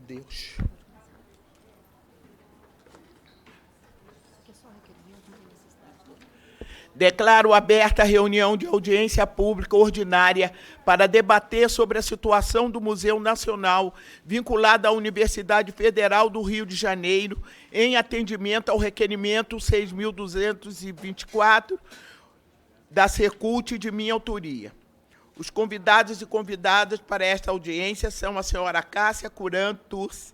Deus. Declaro aberta a reunião de audiência pública ordinária para debater sobre a situação do Museu Nacional vinculado à Universidade Federal do Rio de Janeiro, em atendimento ao requerimento 6.224 da Secult de minha autoria. Os convidados e convidadas para esta audiência são a senhora Cássia Curan Turci,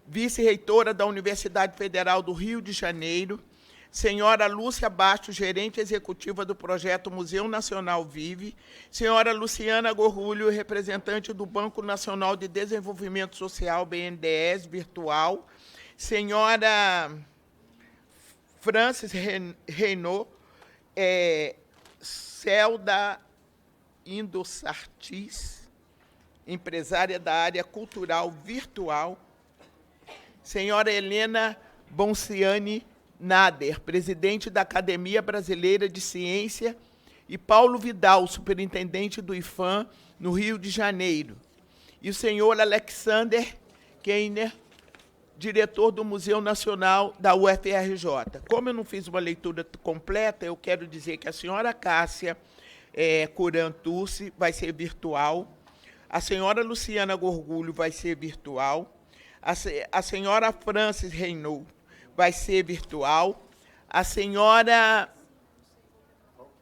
vice-reitora da Universidade Federal do Rio de Janeiro, senhora Lúcia Bastos, gerente executiva do projeto Museu Nacional Vive, senhora Luciana Gorgulho, representante do Banco Nacional de Desenvolvimento Social, BNDES, virtual, senhora Francis Renault, Celda Indossartis, empresária da área cultural virtual, senhora Helena Bonciani Nader, presidente da Academia Brasileira de Ciência, e Paulo Vidal, superintendente do IFAM, no Rio de Janeiro, e o senhor Alexander Keiner, diretor do Museu Nacional da UFRJ. Como eu não fiz uma leitura completa, eu quero dizer que a senhora Cássia Curan Turci vai ser virtual, a senhora Luciana Gorgulho vai ser virtual, a senhora Francis Renault vai ser virtual, a senhora...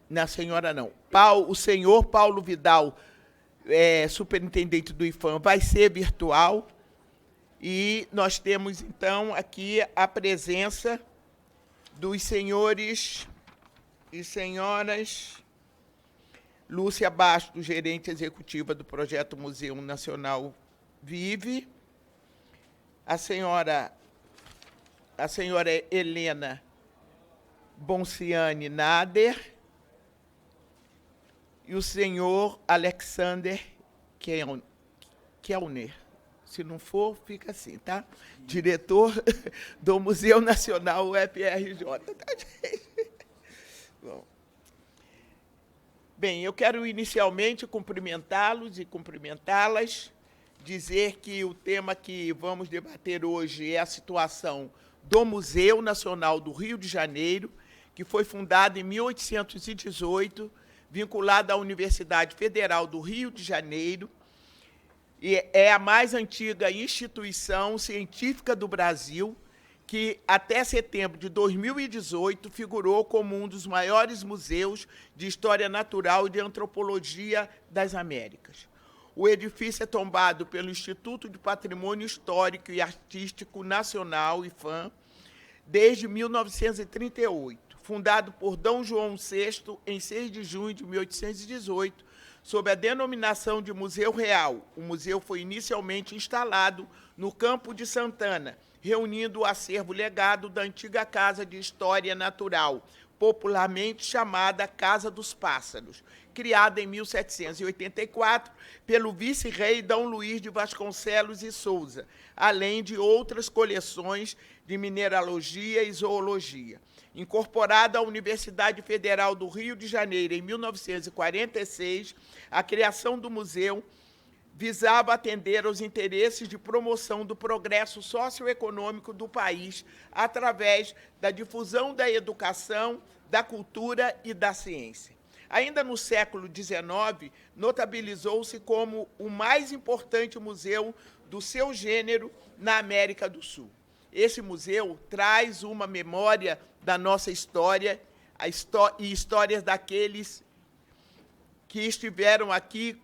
Não, senhora não. O senhor Paulo Vidal, superintendente do IFAM, vai ser virtual, e nós temos, então, aqui a presença dos senhores e senhoras Lúcia Bastos, gerente executiva do projeto Museu Nacional Vive, a senhora Helena Bonciani Nader e o senhor Alexander Kellner. Se não for, fica assim, tá? Diretor do Museu Nacional UFRJ. Tá, gente? Bom. Bem, eu quero inicialmente cumprimentá-los e cumprimentá-las, dizer que o tema que vamos debater hoje é a situação do Museu Nacional do Rio de Janeiro, que foi fundado em 1818, vinculado à Universidade Federal do Rio de Janeiro, e é a mais antiga instituição científica do Brasil, que até setembro de 2018 figurou como um dos maiores museus de história natural e de antropologia das Américas. O edifício é tombado pelo Instituto de Patrimônio Histórico e Artístico Nacional, IFAM, desde 1938, fundado por Dom João VI em 6 de junho de 1818, sob a denominação de Museu Real. O museu foi inicialmente instalado no Campo de Santana, reunindo o acervo legado da antiga Casa de História Natural, popularmente chamada Casa dos Pássaros, criada em 1784 pelo vice-rei D. Luís de Vasconcelos e Souza, além de outras coleções de mineralogia e zoologia. Incorporada à Universidade Federal do Rio de Janeiro em 1946, a criação do museu visava atender aos interesses de promoção do progresso socioeconômico do país através da difusão da educação, da cultura e da ciência. Ainda no século XIX, notabilizou-se como o mais importante museu do seu gênero na América do Sul. Esse museu traz uma memória da nossa história e histórias daqueles que estiveram aqui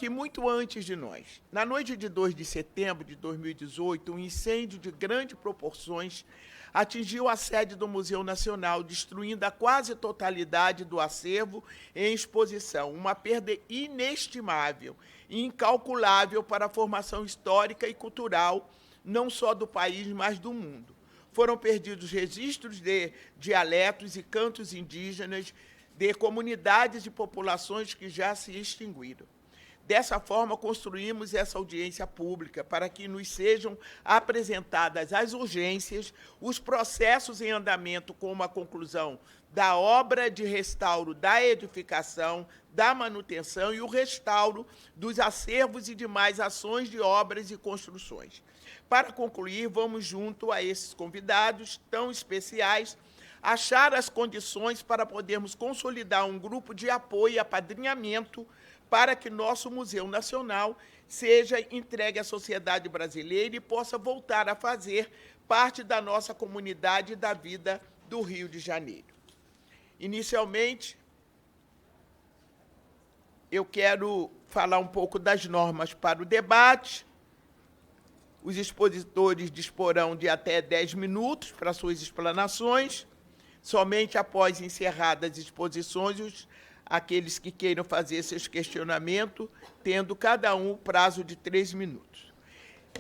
muito antes de nós. Na noite de 2 de setembro de 2018, um incêndio de grandes proporções atingiu a sede do Museu Nacional, destruindo a quase totalidade do acervo em exposição, uma perda inestimável e incalculável para a formação histórica e cultural, não só do país, mas do mundo. Foram perdidos registros de dialetos e cantos indígenas, de comunidades e populações que já se extinguiram. Dessa forma, construímos essa audiência pública para que nos sejam apresentadas as urgências, os processos em andamento, como a conclusão da obra de restauro da edificação, da manutenção e o restauro dos acervos e demais ações de obras e construções. Para concluir, vamos, junto a esses convidados tão especiais, achar as condições para podermos consolidar um grupo de apoio e apadrinhamento para que nosso Museu Nacional seja entregue à sociedade brasileira e possa voltar a fazer parte da nossa comunidade e da vida do Rio de Janeiro. Inicialmente, eu quero falar um pouco das normas para o debate. Os expositores disporão de até 10 minutos para suas explanações. Somente após encerradas as exposições, aqueles que queiram fazer seus questionamentos, tendo cada um o prazo de 3 minutos.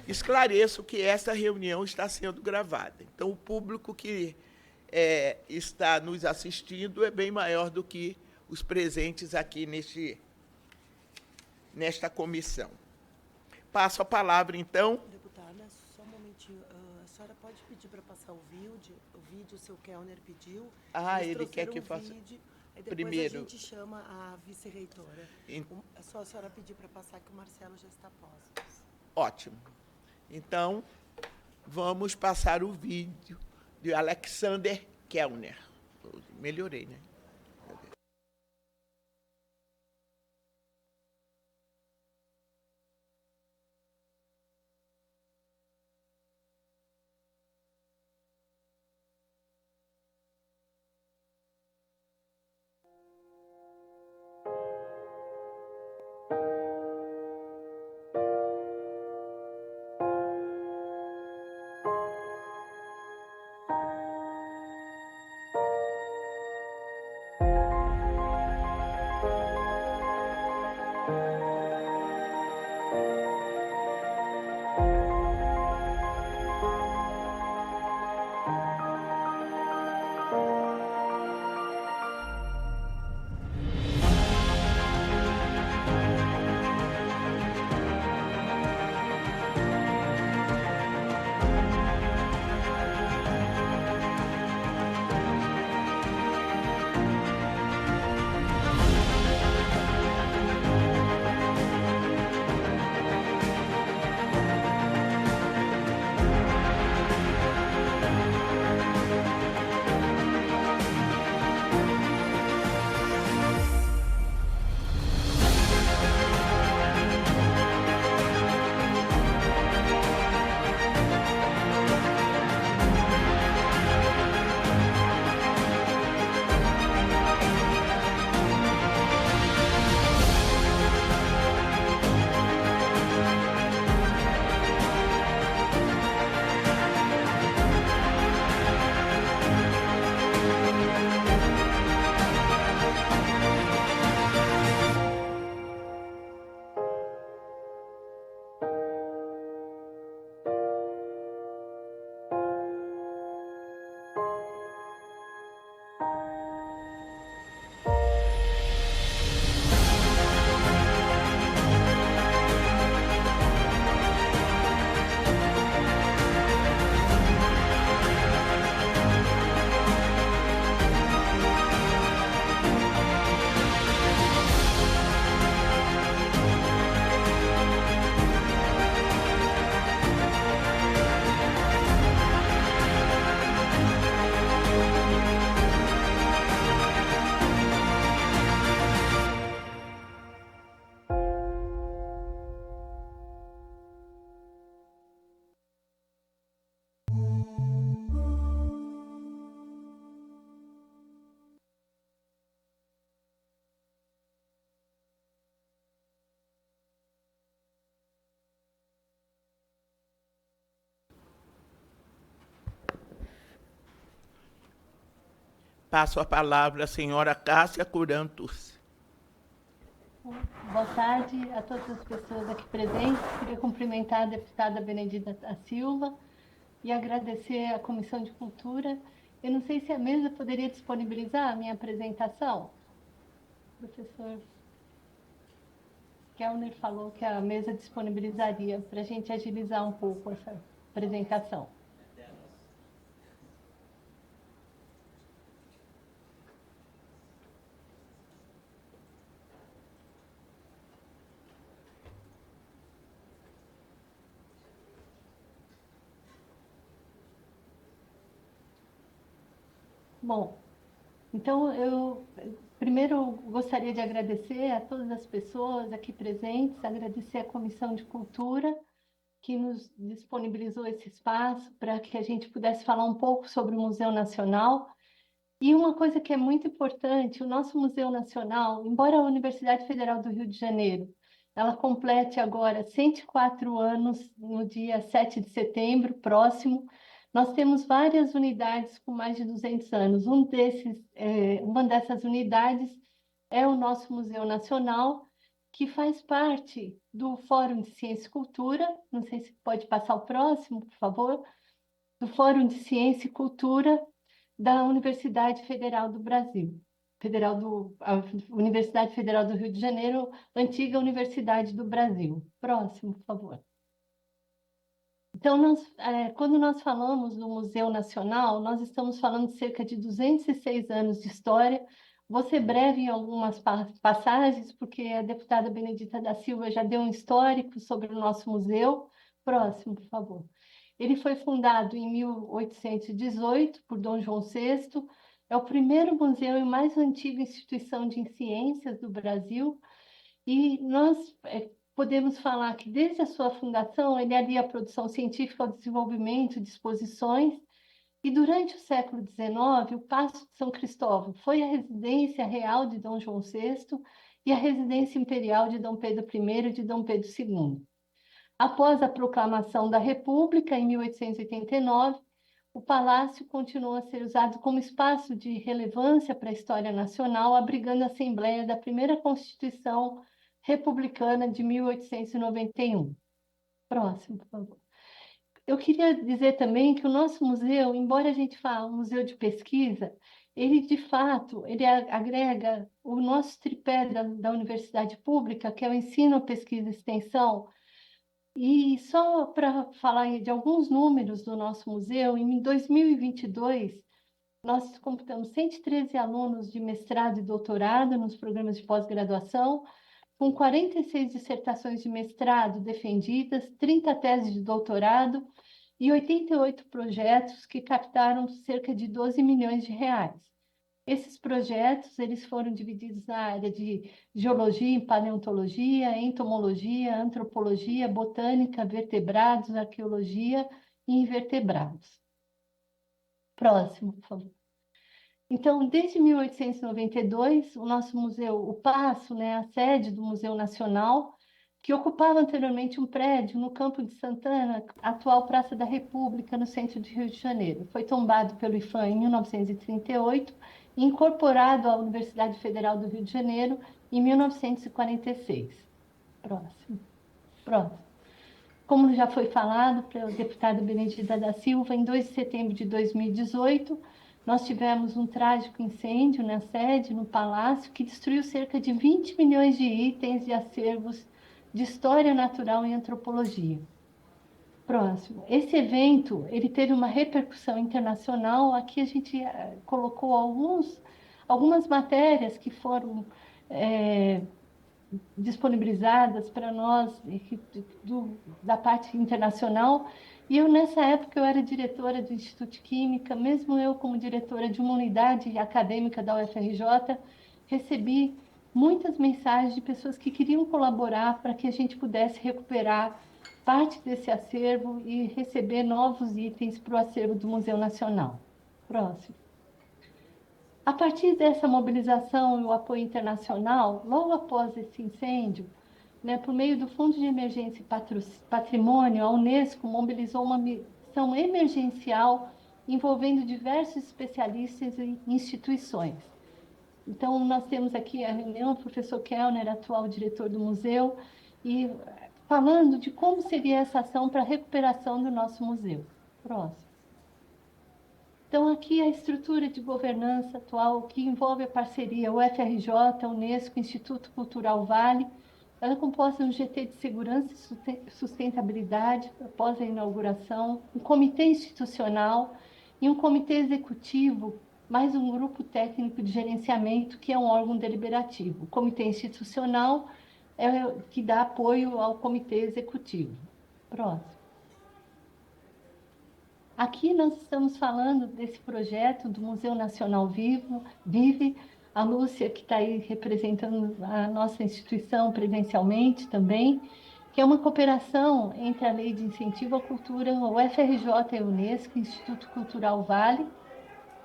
Esclareço que essa reunião está sendo gravada. Então, o público que está nos assistindo é bem maior do que os presentes aqui nesta comissão. Passo a palavra, então. Deputada, só um momentinho. A senhora pode pedir para passar o vídeo, o seu Kellner pediu. Ele quer que faça vídeo, aí depois primeiro. a gente chama a vice-reitora. É só a senhora pedir para passar que o Marcelo já está posto. Ótimo. Então, vamos passar o vídeo de Alexander Kellner. Melhorei, né? Passo a palavra à senhora Cássia Curantus. Boa tarde a todas as pessoas aqui presentes. Queria cumprimentar a deputada Benedita da Silva e agradecer à Comissão de Cultura. Eu não sei se a mesa poderia disponibilizar a minha apresentação. O professor Kellner falou que a mesa disponibilizaria para a gente agilizar um pouco essa apresentação. Bom, então eu primeiro gostaria de agradecer a todas as pessoas aqui presentes, agradecer à Comissão de Cultura, que nos disponibilizou esse espaço para que a gente pudesse falar um pouco sobre o Museu Nacional. E uma coisa que é muito importante, o nosso Museu Nacional, embora a Universidade Federal do Rio de Janeiro, ela complete agora 104 anos no dia 7 de setembro próximo, nós temos várias unidades com mais de 200 anos. Uma dessas unidades é o nosso Museu Nacional, que faz parte do Fórum de Ciência e Cultura. Não sei se pode passar o próximo, por favor. Do Fórum de Ciência e Cultura da Universidade Federal do Brasil, a Universidade Federal do Rio de Janeiro, antiga Universidade do Brasil. Próximo, por favor. Então, quando nós falamos do Museu Nacional, nós estamos falando de cerca de 206 anos de história. Vou ser breve em algumas passagens, porque a deputada Benedita da Silva já deu um histórico sobre o nosso museu. Próximo, por favor. Ele foi fundado em 1818 por Dom João VI, é o primeiro museu e mais antiga instituição de ciências do Brasil, e nós podemos falar que desde a sua fundação ele alia a produção científica ao desenvolvimento de exposições, e durante o século XIX, o Paço de São Cristóvão foi a residência real de Dom João VI e a residência imperial de Dom Pedro I e de Dom Pedro II. Após a proclamação da República, em 1889, o palácio continuou a ser usado como espaço de relevância para a história nacional, abrigando a Assembleia da primeira Constituição Republicana de 1891. Próximo, por favor. Eu queria dizer também que o nosso museu, embora a gente fale museu de pesquisa, ele, de fato, ele agrega o nosso tripé da universidade pública, que é o ensino, pesquisa e extensão. E só para falar de alguns números do nosso museu, em 2022, nós computamos 113 alunos de mestrado e doutorado nos programas de pós-graduação, com 46 dissertações de mestrado defendidas, 30 teses de doutorado e 88 projetos que captaram cerca de 12 milhões de reais. Esses projetos eles foram divididos na área de geologia, paleontologia, entomologia, antropologia, botânica, vertebrados, arqueologia e invertebrados. Próximo, por favor. Então, desde 1892, o nosso museu, o Paço, a sede do Museu Nacional, que ocupava anteriormente um prédio no Campo de Santana, atual Praça da República, no centro de Rio de Janeiro. Foi tombado pelo IPHAN em 1938 e incorporado à Universidade Federal do Rio de Janeiro em 1946. Próximo. Próximo. Como já foi falado pelo deputado Benedita da Silva, em 2 de setembro de 2018, nós tivemos um trágico incêndio na sede, no Palácio, que destruiu cerca de 20 milhões de itens e acervos de história natural e antropologia. Próximo. Esse evento, ele teve uma repercussão internacional. Aqui a gente colocou algumas matérias que foram disponibilizadas para nós da parte internacional. E eu, nessa época, eu era diretora do Instituto de Química, mesmo eu como diretora de uma unidade acadêmica da UFRJ, recebi muitas mensagens de pessoas que queriam colaborar para que a gente pudesse recuperar parte desse acervo e receber novos itens para o acervo do Museu Nacional. Próximo. A partir dessa mobilização e o apoio internacional, logo após esse incêndio, por meio do Fundo de Emergência e Patrimônio, a Unesco mobilizou uma missão emergencial envolvendo diversos especialistas e instituições. Então, nós temos aqui a reunião, o professor Kellner, atual diretor do museu, e falando de como seria essa ação para a recuperação do nosso museu. Próximo. Então, aqui a estrutura de governança atual, que envolve a parceria UFRJ, Unesco, Instituto Cultural Vale. Ela é composta de um GT de Segurança e Sustentabilidade, após a inauguração, um comitê institucional e um comitê executivo, mais um grupo técnico de gerenciamento, que é um órgão deliberativo. O comitê institucional é que dá apoio ao comitê executivo. Próximo. Aqui nós estamos falando desse projeto do Museu Nacional Vive, a Lúcia, que está aí representando a nossa instituição presencialmente também, que é uma cooperação entre a Lei de Incentivo à Cultura, o FRJ e a Unesco, Instituto Cultural Vale.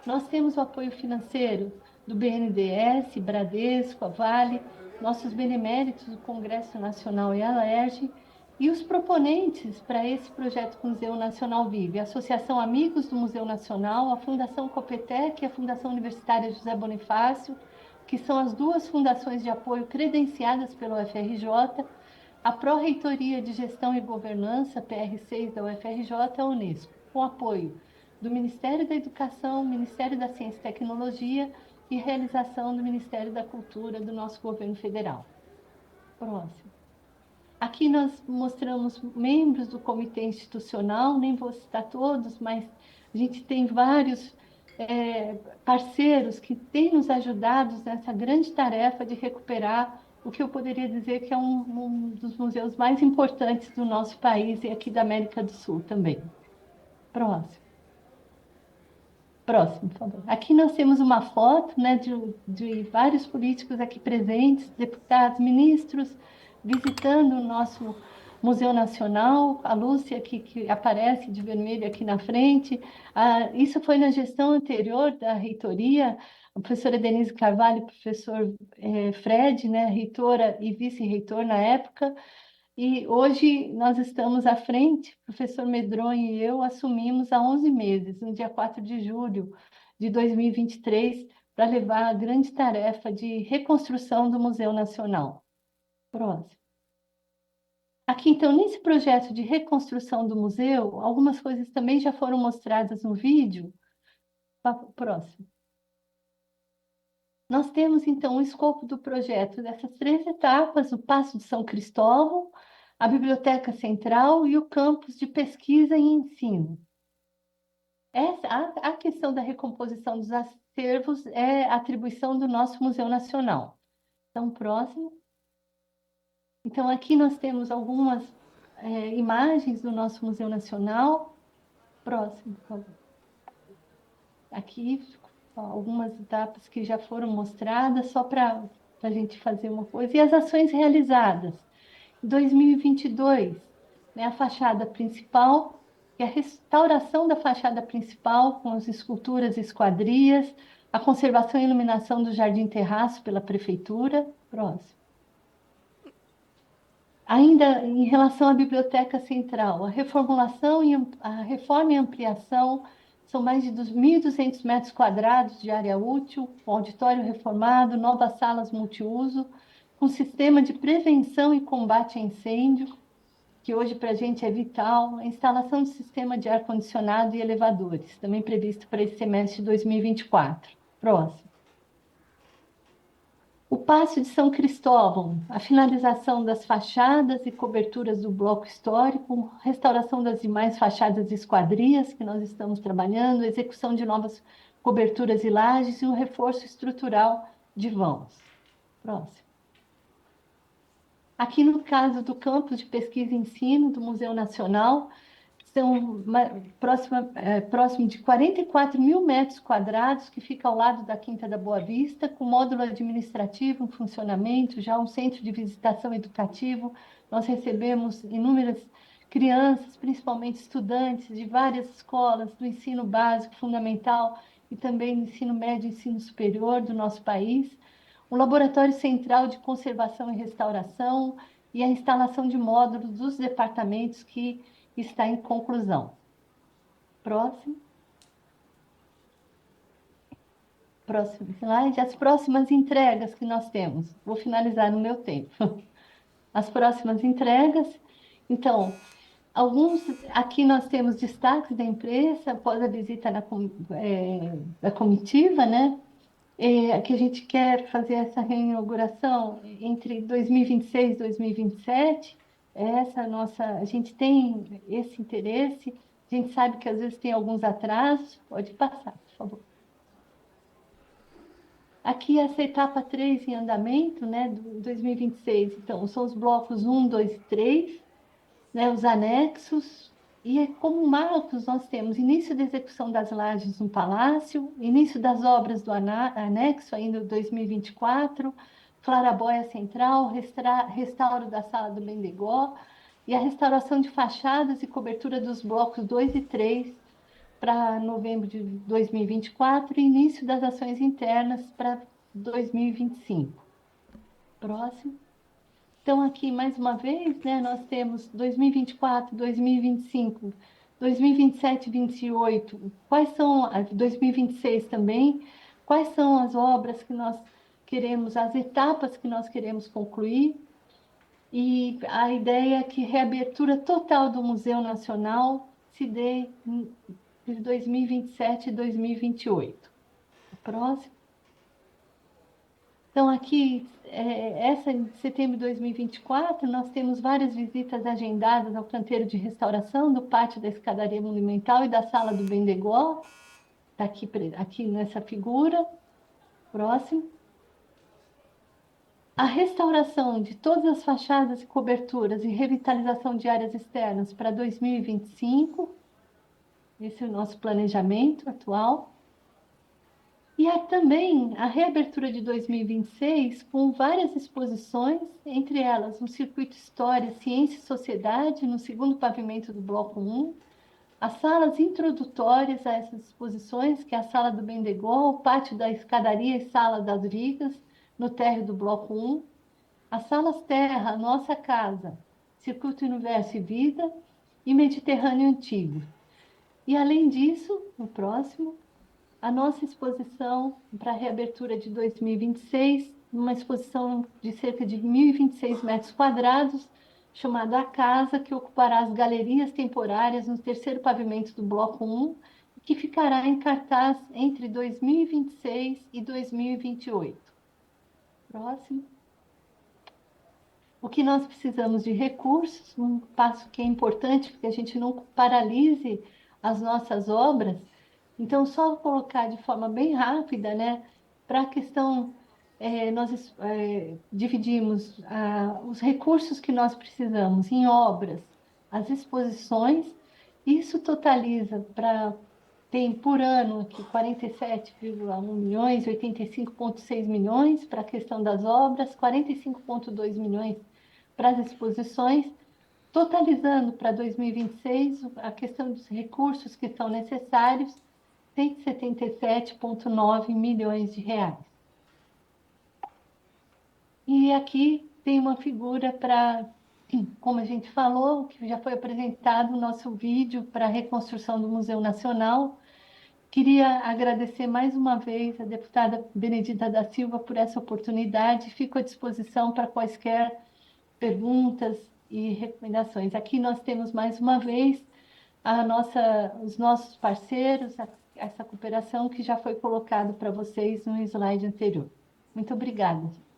Nós temos o apoio financeiro do BNDES, Bradesco, a Vale, nossos beneméritos do Congresso Nacional e a Alerj, e os proponentes para esse projeto Museu Nacional Vive, a Associação Amigos do Museu Nacional, a Fundação Copetec e a Fundação Universitária José Bonifácio, que são as duas fundações de apoio credenciadas pelo UFRJ, a Pró-Reitoria de Gestão e Governança, PR6 da UFRJ, a Unesco, com apoio do Ministério da Educação, Ministério da Ciência e Tecnologia e realização do Ministério da Cultura do nosso governo federal. Próximo. Aqui nós mostramos membros do comitê institucional, nem vou citar todos, mas a gente tem vários parceiros que têm nos ajudado nessa grande tarefa de recuperar o que eu poderia dizer que é um dos museus mais importantes do nosso país e aqui da América do Sul também. Próximo. Próximo, por favor. Aqui nós temos uma foto, né, de vários políticos aqui presentes, deputados, ministros, visitando o nosso Museu Nacional, a Lúcia que aparece de vermelho aqui na frente. Isso foi na gestão anterior da reitoria, a professora Denise Carvalho e o professor Fred, né, reitora e vice-reitor na época. E hoje nós estamos à frente, o professor Medronho e eu assumimos há 11 meses, no dia 4 de julho de 2023, para levar a grande tarefa de reconstrução do Museu Nacional. Próximo. Aqui, então, nesse projeto de reconstrução do museu, algumas coisas também já foram mostradas no vídeo. Próximo. Nós temos, então, o escopo do projeto dessas 3 etapas, o Paço de São Cristóvão, a Biblioteca Central e o campus de pesquisa e ensino. A questão da recomposição dos acervos é atribuição do nosso Museu Nacional. Então, próximo. Então, aqui nós temos algumas imagens do nosso Museu Nacional. Próximo, por favor. Aqui, algumas etapas que já foram mostradas, só para a gente fazer uma coisa. E as ações realizadas. Em 2022, né, a fachada principal, que é a restauração da fachada principal, com as esculturas e esquadrias, a conservação e iluminação do Jardim Terraço pela Prefeitura. Próximo. Ainda em relação à Biblioteca Central, a reformulação e a reforma e ampliação são mais de 1.200 metros quadrados de área útil, com auditório reformado, novas salas multiuso, com sistema de prevenção e combate a incêndio, que hoje para a gente é vital, a instalação de sistema de ar-condicionado e elevadores, também previsto para esse semestre de 2024. Próximo. O Paço de São Cristóvão, a finalização das fachadas e coberturas do bloco histórico, restauração das demais fachadas e esquadrias que nós estamos trabalhando, execução de novas coberturas e lajes e um reforço estrutural de vãos. Próximo. Aqui no caso do campus de pesquisa e ensino do Museu Nacional, são próximo de 44 mil metros quadrados, que fica ao lado da Quinta da Boa Vista, com módulo administrativo em funcionamento, já um centro de visitação educativo. Nós recebemos inúmeras crianças, principalmente estudantes de várias escolas do ensino básico, fundamental e também do ensino médio e ensino superior do nosso país. O Laboratório Central de Conservação e Restauração e a instalação de módulos dos departamentos que está em conclusão. Próximo. Próximo slide. As próximas entregas que nós temos. Vou finalizar no meu tempo. As próximas entregas. Então, aqui nós temos destaques da imprensa após a visita da comitiva, né? Que a gente quer fazer essa reinauguração entre 2026 e 2027. A gente tem esse interesse, a gente sabe que às vezes tem alguns atrasos. Pode passar, por favor. Aqui essa etapa 3 em andamento, né, do 2026, então, são os blocos 1, 2 e 3, né, os anexos, E como marcos nós temos início da execução das lajes no Palácio, início das obras do anexo ainda em 2024, Clarabóia Central, restauro da Sala do Bendegó e a restauração de fachadas e cobertura dos blocos 2 e 3 para novembro de 2024 e início das ações internas para 2025. Próximo. Então, aqui, mais uma vez, né, nós temos 2024, 2025, 2027 e 2028, quais são, 2026 também, quais são as obras que nós queremos, as etapas que nós queremos concluir, e a ideia é que a reabertura total do Museu Nacional se dê de 2027 e 2028. Próximo. Então, aqui, essa em setembro de 2024, nós temos várias visitas agendadas ao canteiro de restauração do pátio da escadaria monumental e da sala do Bendegó, está aqui nessa figura. Próximo. A restauração de todas as fachadas e coberturas e revitalização de áreas externas para 2025. Esse é o nosso planejamento atual. E também a reabertura de 2026 com várias exposições, entre elas um circuito História, Ciência e Sociedade, no segundo pavimento do Bloco 1, as salas introdutórias a essas exposições, que é a Sala do Bendegó, o Pátio da Escadaria e Sala das Vigas, no térreo do Bloco 1, as salas Terra, Nossa Casa, Circuito Universo e Vida e Mediterrâneo Antigo. E, além disso, no próximo, a nossa exposição para a reabertura de 2026, uma exposição de cerca de 1.026 metros quadrados, chamada A Casa, que ocupará as galerias temporárias no terceiro pavimento do Bloco 1, que ficará em cartaz entre 2026 e 2028. Próximo. O que nós precisamos de recursos, um passo que é importante, porque a gente não paralise as nossas obras. Então, só colocar de forma bem rápida, né, para a questão, nós dividimos os recursos que nós precisamos em obras, as exposições, isso totaliza tem por ano aqui 47,1 milhões, 85,6 milhões para a questão das obras, 45,2 milhões para as exposições, totalizando para 2026 a questão dos recursos que são necessários, 177,9 milhões de reais. E aqui tem uma figura para, como a gente falou, que já foi apresentado no nosso vídeo para a reconstrução do Museu Nacional. Queria agradecer mais uma vez a deputada Benedita da Silva por essa oportunidade. Fico à disposição para quaisquer perguntas e recomendações. Aqui nós temos mais uma vez os nossos parceiros, essa cooperação que já foi colocado para vocês no slide anterior. Muito obrigada, gente.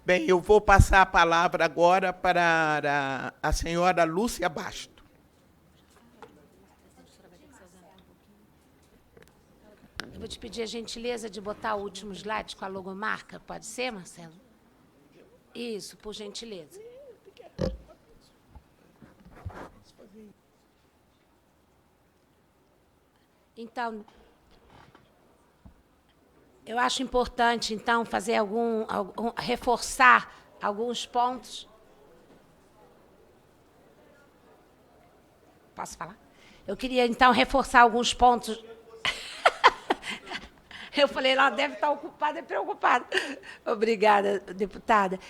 Bem, eu vou passar a palavra agora para a senhora Lúcia Basto. Eu vou te pedir a gentileza de botar o último slide com a logomarca. Pode ser, Marcelo? Isso, por gentileza. Então, eu acho importante, então, fazer reforçar alguns pontos. Posso falar? Eu queria, então, reforçar alguns pontos. Eu falei, ela deve estar ocupada e preocupada. Obrigada, deputada.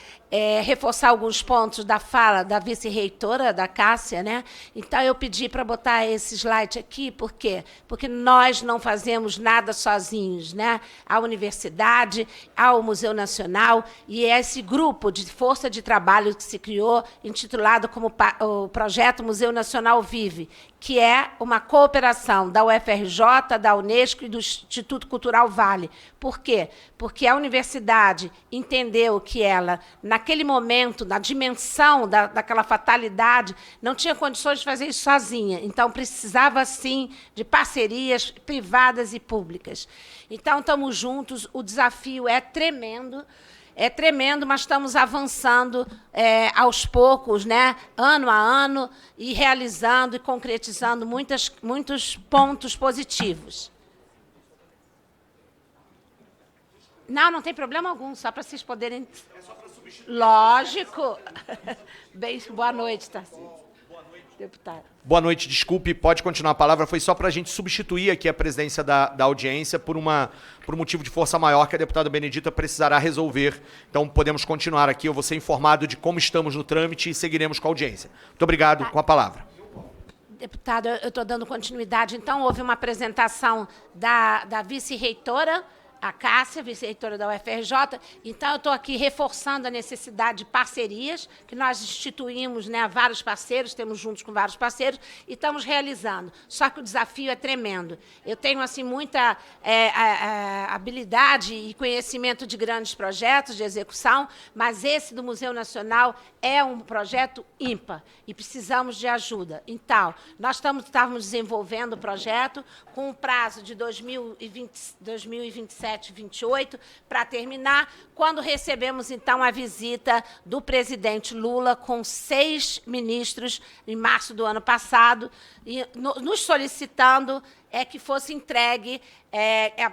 Reforçar alguns pontos da fala da vice-reitora, da Cássia, né? Então, eu pedi para botar esse slide aqui, por quê? Porque nós não fazemos nada sozinhos, né? A universidade, ao Museu Nacional, e esse grupo de força de trabalho que se criou, intitulado como o Projeto Museu Nacional Vive, que é uma cooperação da UFRJ, da Unesco e do Instituto Cultural Vale. Por quê? Porque a universidade entendeu que ela, naquele momento, na dimensão daquela fatalidade, não tinha condições de fazer isso sozinha. Então, precisava, sim, de parcerias privadas e públicas. Então, estamos juntos, o desafio é tremendo, mas estamos avançando aos poucos, né, ano a ano, e realizando e concretizando muitos pontos positivos. Não tem problema algum, só para vocês poderem... É só para substituir. Lógico. Bem, boa noite, Tarcísio. Boa noite, deputado. Boa noite, desculpe, pode continuar a palavra. Foi só para a gente substituir aqui a presidência da audiência por um motivo de força maior que a deputada Benedita precisará resolver. Então, podemos continuar aqui. Eu vou ser informado de como estamos no trâmite e seguiremos com a audiência. Muito obrigado. Com a palavra. Deputado, eu estou dando continuidade. Então, houve uma apresentação da vice-reitora, a Cássia, vice-reitora da UFRJ. Então, eu estou aqui reforçando a necessidade de parcerias, que nós instituímos, né, vários parceiros, temos juntos com vários parceiros, e estamos realizando. Só que o desafio é tremendo. Eu tenho assim, muita habilidade e conhecimento de grandes projetos de execução, mas esse do Museu Nacional é um projeto ímpar e precisamos de ajuda. Então, nós estávamos desenvolvendo o projeto com um prazo de 2027, 28, para terminar, quando recebemos, então, a visita do presidente Lula com 6 ministros, em março do ano passado, e nos solicitando que fosse entregue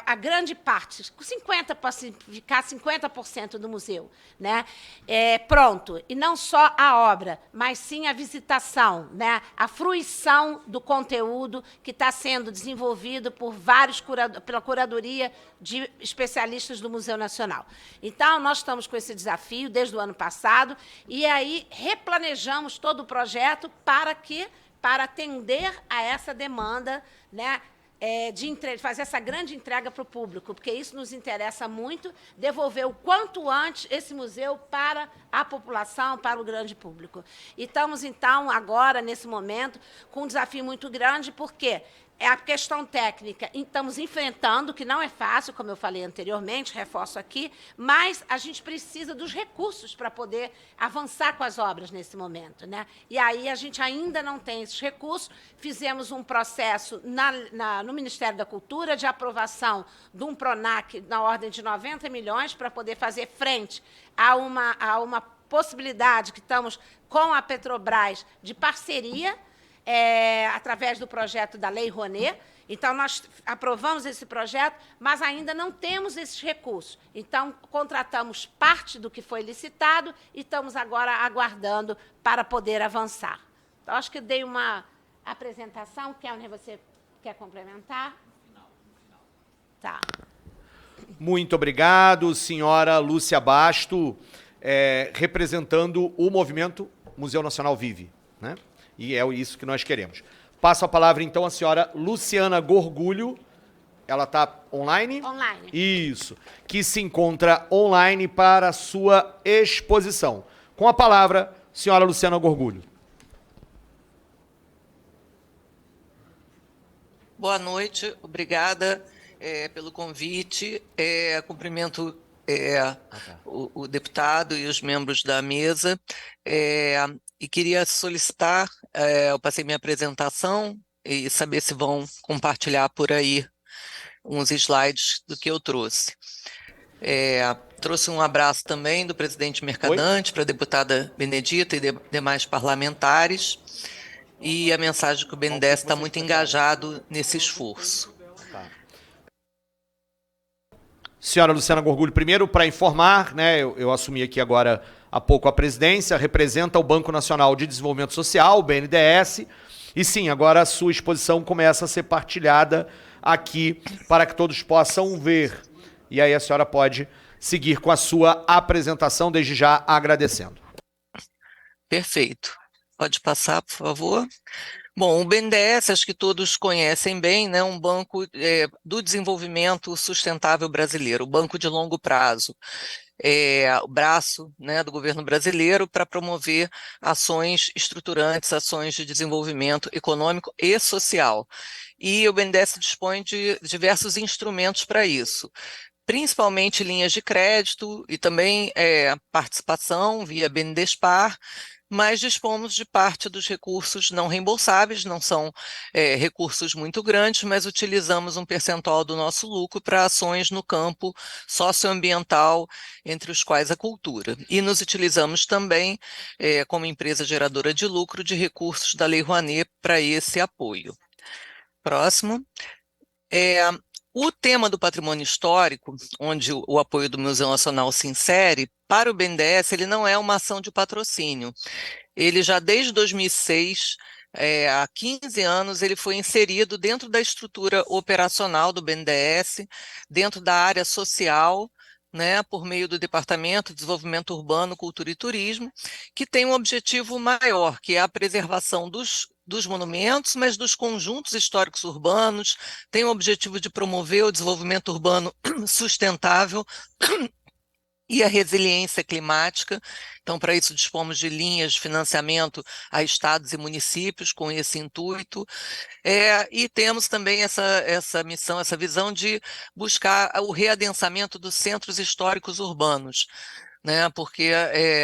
a grande parte, 50% do museu, né? Pronto. E não só a obra, mas sim a visitação, né? A fruição do conteúdo que está sendo desenvolvido por pela curadoria de especialistas do Museu Nacional. Então, nós estamos com esse desafio desde o ano passado, e aí replanejamos todo o projeto para atender a essa demanda, né? De fazer essa grande entrega para o público, porque isso nos interessa muito, devolver o quanto antes esse museu para a população, para o grande público. E estamos, então, agora, nesse momento, com um desafio muito grande, porque a questão técnica estamos enfrentando, que não é fácil, como eu falei anteriormente, reforço aqui, mas a gente precisa dos recursos para poder avançar com as obras nesse momento, né? E aí a gente ainda não tem esses recursos. Fizemos um processo no Ministério da Cultura de aprovação de um PRONAC na ordem de 90 milhões para poder fazer frente a uma possibilidade que estamos com a Petrobras de parceria, através do projeto da Lei Rouanet. Então, nós aprovamos esse projeto, mas ainda não temos esses recursos. Então, contratamos parte do que foi licitado e estamos agora aguardando para poder avançar. Então, acho que dei uma apresentação. Kelner, você quer complementar? Tá. Muito obrigado, senhora Lúcia Basto, representando o movimento Museu Nacional Vive, né? E é isso que nós queremos. Passo a palavra, então, à senhora Luciana Gorgulho. Ela está online? Online. Isso. Que se encontra online para a sua exposição. Com a palavra, senhora Luciana Gorgulho. Boa noite, obrigada pelo convite. Cumprimento o deputado e os membros da mesa. E queria solicitar, eu passei minha apresentação e saber se vão compartilhar por aí uns slides do que eu trouxe. Trouxe um abraço também do presidente Mercadante para a deputada Benedita e demais parlamentares, e a mensagem que o BNDES está muito engajado nesse esforço. Senhora Luciana Gorgulho, primeiro para informar, né, eu assumi aqui agora há pouco a presidência, representa o Banco Nacional de Desenvolvimento Social, o BNDES, e sim, agora a sua exposição começa a ser partilhada aqui para que todos possam ver. E aí a senhora pode seguir com a sua apresentação, desde já agradecendo. Perfeito. Pode passar, por favor. Bom, o BNDES, acho que todos conhecem bem, né, um banco do desenvolvimento sustentável brasileiro, o banco de longo prazo. o braço, né, do governo brasileiro para promover ações estruturantes, ações de desenvolvimento econômico e social. E o BNDES dispõe de diversos instrumentos para isso, principalmente linhas de crédito e também participação via BNDESPAR, mas dispomos de parte dos recursos não reembolsáveis, não são recursos muito grandes, mas utilizamos um percentual do nosso lucro para ações no campo socioambiental, entre os quais a cultura. E nos utilizamos também, como empresa geradora de lucro, de recursos da Lei Rouanet para esse apoio. Próximo. O tema do patrimônio histórico, onde o apoio do Museu Nacional se insere, para o BNDES, ele não é uma ação de patrocínio. Ele já desde 2006, há 15 anos, ele foi inserido dentro da estrutura operacional do BNDES, dentro da área social, né, por meio do Departamento de Desenvolvimento Urbano, Cultura e Turismo, que tem um objetivo maior, que é a preservação dos monumentos, mas dos conjuntos históricos urbanos, tem o objetivo de promover o desenvolvimento urbano sustentável e a resiliência climática. Então, para isso, dispomos de linhas de financiamento a estados e municípios com esse intuito. E temos também essa missão, essa visão de buscar o readensamento dos centros históricos urbanos, né, porque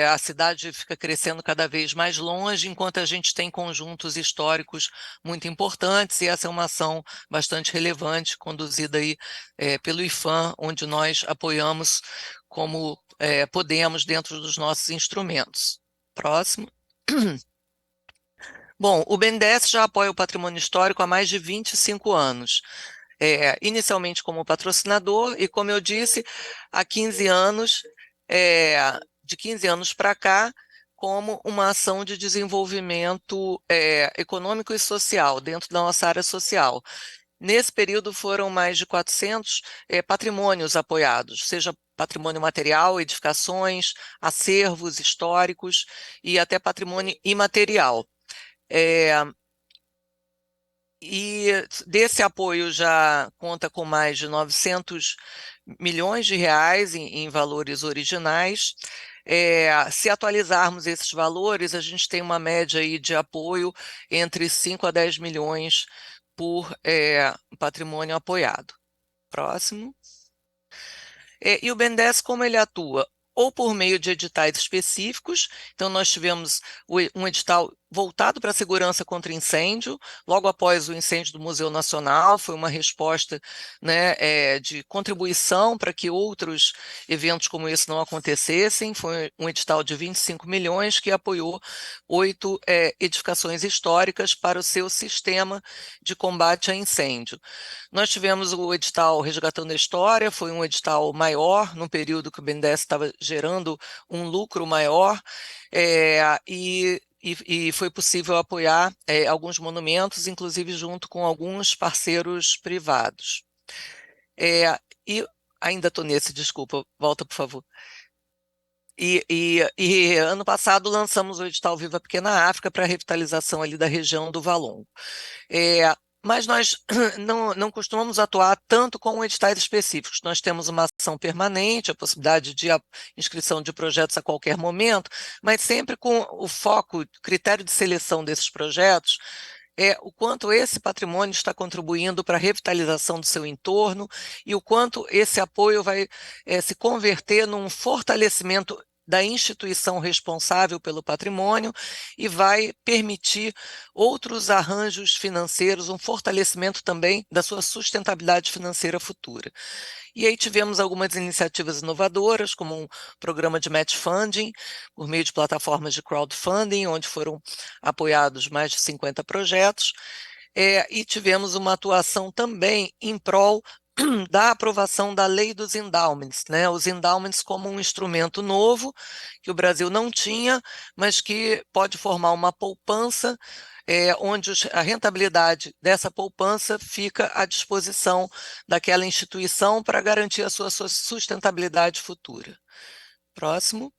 a cidade fica crescendo cada vez mais longe, enquanto a gente tem conjuntos históricos muito importantes, e essa é uma ação bastante relevante, conduzida aí pelo IPHAN, onde nós apoiamos como podemos dentro dos nossos instrumentos. Próximo. Bom, o BNDES já apoia o patrimônio histórico há mais de 25 anos. Inicialmente como patrocinador, e como eu disse, há 15 anos, de 15 anos para cá, como uma ação de desenvolvimento econômico e social, dentro da nossa área social. Nesse período foram mais de 400 patrimônios apoiados, seja patrimônio material, edificações, acervos históricos e até patrimônio imaterial. E desse apoio já conta com mais de 900 milhões de reais em valores originais. Se atualizarmos esses valores, a gente tem uma média aí de apoio entre 5 a 10 milhões por patrimônio apoiado. Próximo. E o BNDES, como ele atua? Ou por meio de editais específicos. Então, nós tivemos um edital voltado para a segurança contra incêndio, logo após o incêndio do Museu Nacional, foi uma resposta, né, de contribuição para que outros eventos como esse não acontecessem. Foi um edital de 25 milhões que apoiou 8 edificações históricas para o seu sistema de combate a incêndio. Nós tivemos o edital Resgatando a História, foi um edital maior, no período que o BNDES estava gerando um lucro maior, e foi possível apoiar alguns monumentos, inclusive junto com alguns parceiros privados. E ainda estou nesse, desculpa, volta, por favor. E ano passado lançamos o edital Viva Pequena África para a revitalização ali da região do Valongo. Mas nós não costumamos atuar tanto com editais específicos. Nós temos uma ação permanente, a possibilidade de inscrição de projetos a qualquer momento, mas sempre com o foco, critério de seleção desses projetos, o quanto esse patrimônio está contribuindo para a revitalização do seu entorno e o quanto esse apoio vai se converter num fortalecimento da instituição responsável pelo patrimônio e vai permitir outros arranjos financeiros, um fortalecimento também da sua sustentabilidade financeira futura. E aí tivemos algumas iniciativas inovadoras, como um programa de match funding, por meio de plataformas de crowdfunding, onde foram apoiados mais de 50 projetos, e tivemos uma atuação também em prol da aprovação da lei dos endowments, né? Os endowments como um instrumento novo que o Brasil não tinha, mas que pode formar uma poupança, onde a rentabilidade dessa poupança fica à disposição daquela instituição para garantir a sua sustentabilidade futura. Próximo.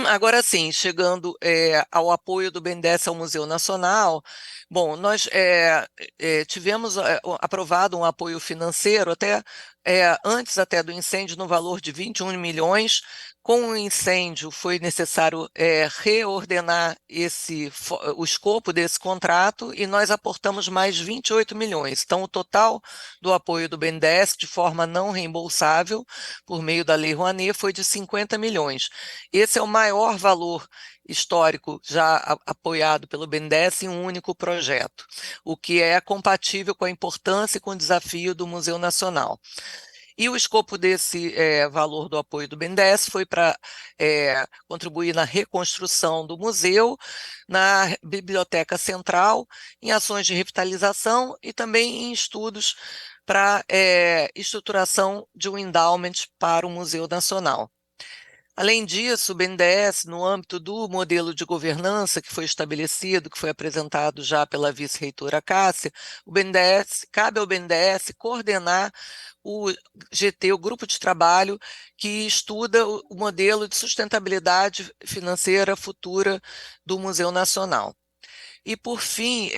Agora sim, chegando ao apoio do BNDES ao Museu Nacional, bom, nós tivemos aprovado um apoio financeiro até antes até do incêndio, no valor de 21 milhões. Com o incêndio, foi necessário reordenar o escopo desse contrato e nós aportamos mais 28 milhões. Então, o total do apoio do BNDES, de forma não reembolsável, por meio da Lei Rouanet, foi de 50 milhões. Esse é o maior valor histórico já apoiado pelo BNDES em um único projeto, o que é compatível com a importância e com o desafio do Museu Nacional. E o escopo desse valor do apoio do BNDES foi para contribuir na reconstrução do museu, na Biblioteca Central, em ações de revitalização e também em estudos para estruturação de um endowment para o Museu Nacional. Além disso, o BNDES, no âmbito do modelo de governança que foi estabelecido, que foi apresentado já pela vice-reitora Cássia, cabe ao BNDES coordenar o GT, o grupo de trabalho que estuda o modelo de sustentabilidade financeira futura do Museu Nacional. E, por fim,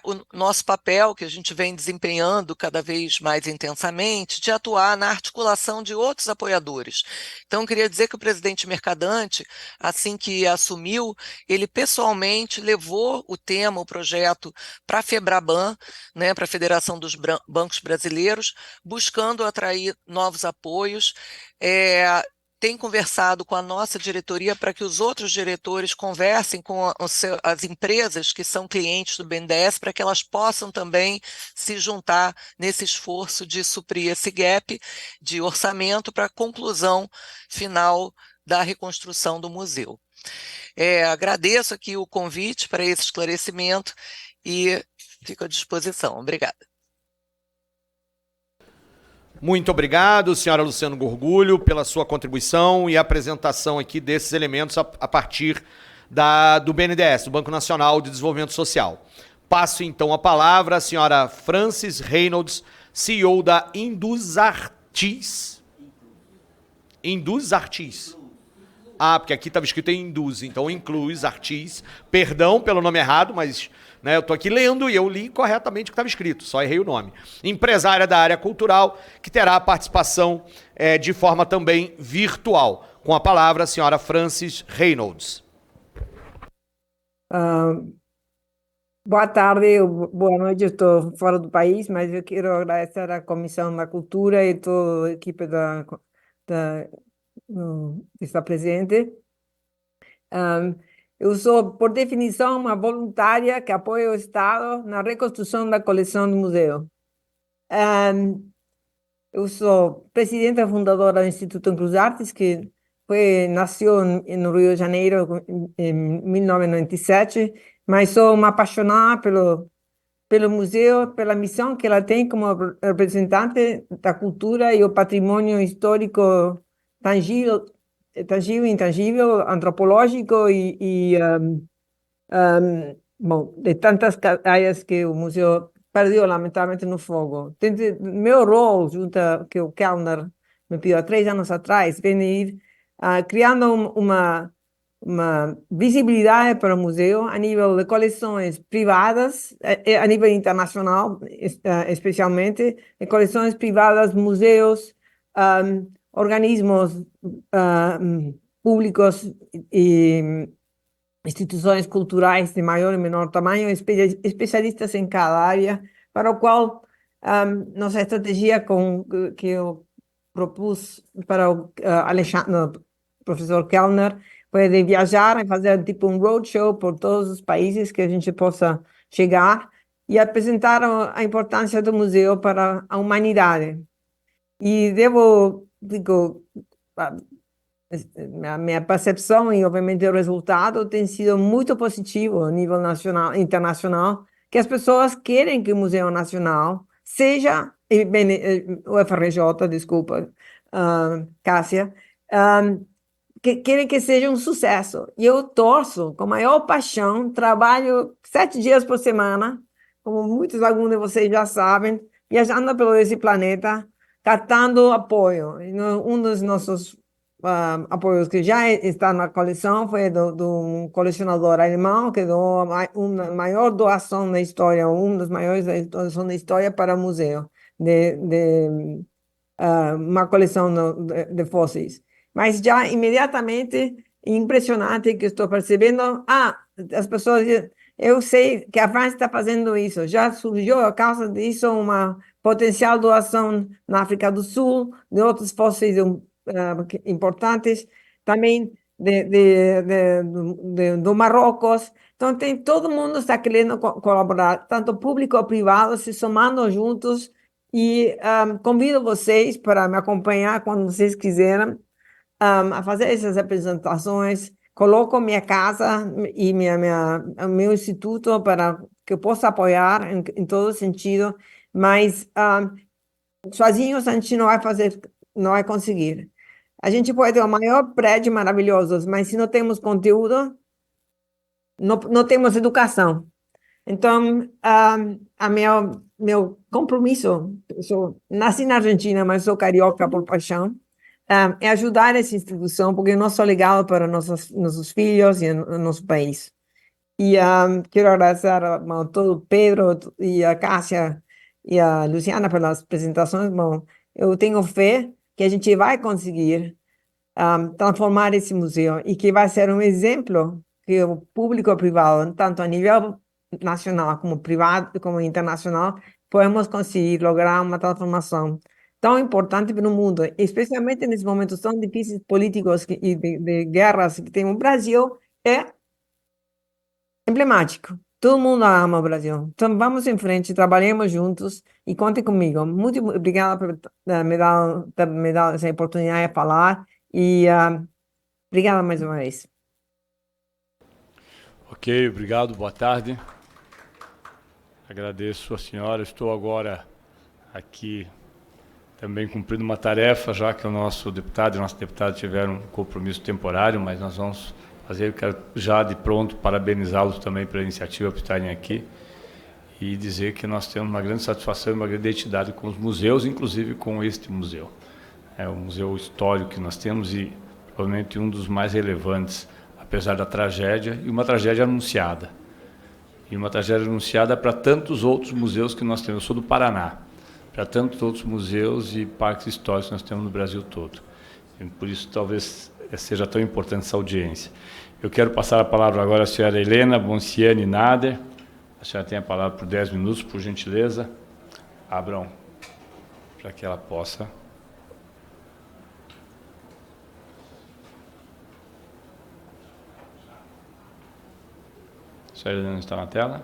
o nosso papel, que a gente vem desempenhando cada vez mais intensamente, de atuar na articulação de outros apoiadores. Então, queria dizer que o presidente Mercadante, assim que assumiu, ele pessoalmente levou o tema, o projeto, para a FEBRABAN, né, para a Federação dos Bancos Brasileiros, buscando atrair novos apoios. Tem conversado com a nossa diretoria para que os outros diretores conversem com as empresas que são clientes do BNDES, para que elas possam também se juntar nesse esforço de suprir esse gap de orçamento para a conclusão final da reconstrução do museu. Agradeço aqui o convite para esse esclarecimento e fico à disposição. Obrigada. Muito obrigado, senhora Luciana Gorgulho, pela sua contribuição e apresentação aqui desses elementos a partir do BNDES, do Banco Nacional de Desenvolvimento Social. Passo, então, a palavra à senhora Frances Reynolds, CEO da Indusartis. Indusartis. Ah, porque aqui estava escrito em Indus, então Inclus Artis. Perdão pelo nome errado, mas... eu estou aqui lendo e eu li corretamente o que estava escrito, só errei o nome. Empresária da área cultural, que terá a participação de forma também virtual. Com a palavra, a senhora Frances Reynolds. Boa tarde, boa noite, eu estou fora do país, mas eu quero agradecer à Comissão da Cultura e toda a equipe que está presente. Eu sou, por definição, uma voluntária que apoia o Estado na reconstrução da coleção do museu. Eu sou presidenta fundadora do Instituto Inclus Artis, que nasceu no Rio de Janeiro em 1997, mas sou uma apaixonada pelo museu, pela missão que ela tem como representante da cultura e o patrimônio histórico tangível, intangível, antropológico bom, de tantas áreas que o museu perdeu, lamentavelmente, no fogo. Meu rol, junto que o Kellner me pediu há 3 anos atrás, vem criando uma visibilidade para o museu a nível de coleções privadas, a nível internacional, especialmente, de coleções privadas, museus, organismos públicos e instituições culturais de maior e menor tamanho, especialistas em cada área, para o qual nossa estratégia que eu propus para o professor Kellner foi de viajar e fazer tipo um roadshow por todos os países que a gente possa chegar e apresentar a importância do museu para a humanidade. E digo, a minha percepção e, obviamente, o resultado tem sido muito positivo a nível nacional, internacional, que as pessoas querem que o Museu Nacional seja, o FRJ, desculpa, Cássia, querem que seja um sucesso. E eu torço com maior paixão, trabalho 7 dias por semana, como alguns de vocês já sabem, viajando pelo esse planeta, captando apoio. Um dos nossos apoios que já está na coleção foi de um colecionador alemão que deu uma maior doação na história, uma das maiores doações da história para o museu, de uma coleção de fósseis. Mas já imediatamente, impressionante que estou percebendo, as pessoas dizem, eu sei que a França está fazendo isso, já surgiu a causa disso uma potencial doação na África do Sul, de outros fósseis importantes, também do Marrocos. Então, todo mundo está querendo colaborar, tanto público ou privado, se somando juntos, e convido vocês para me acompanhar quando vocês quiserem a fazer essas apresentações. Coloco minha casa e meu instituto para que eu possa apoiar em todo sentido, mas sozinhos a gente não vai fazer, não vai conseguir. A gente pode ter o maior prédio maravilhoso, mas se não temos conteúdo, não temos educação. Então, meu compromisso, nasci na Argentina, mas sou carioca por paixão, é ajudar essa instituição, porque não sou legal para nossos filhos e nosso país. E quero agradecer a todo o Pedro e a Cássia e a Luciana pelas apresentações. Bom, eu tenho fé que a gente vai conseguir transformar esse museu e que vai ser um exemplo que o público e privado, tanto a nível nacional como privado, como internacional, podemos conseguir lograr uma transformação tão importante para o mundo, especialmente nesses momentos tão difíceis políticos e de guerras que tem o Brasil, é emblemático. Todo mundo ama o Brasil. Então, vamos em frente, trabalhemos juntos e contem comigo. Muito obrigada por me dar essa oportunidade de falar e obrigada mais uma vez. Ok, obrigado, boa tarde. Agradeço a senhora. Estou agora aqui também cumprindo uma tarefa, já que o nosso deputado e a nossa deputada tiveram um compromisso temporário, mas nós vamos fazer, eu quero já de pronto parabenizá-los também pela iniciativa por estarem aqui e dizer que nós temos uma grande satisfação e uma grande identidade com os museus, inclusive com este museu. É o museu histórico que nós temos e provavelmente um dos mais relevantes, apesar da tragédia, e uma tragédia anunciada. E uma tragédia anunciada para tantos outros museus que nós temos. Eu sou do Paraná, para tantos outros museus e parques históricos que nós temos no Brasil todo. E por isso, talvez seja tão importante essa audiência. Eu quero passar a palavra agora à senhora Helena Bonciani Nader. A senhora tem a palavra por 10 minutos, por gentileza. Abram para que ela possa. A senhora Helena está na tela?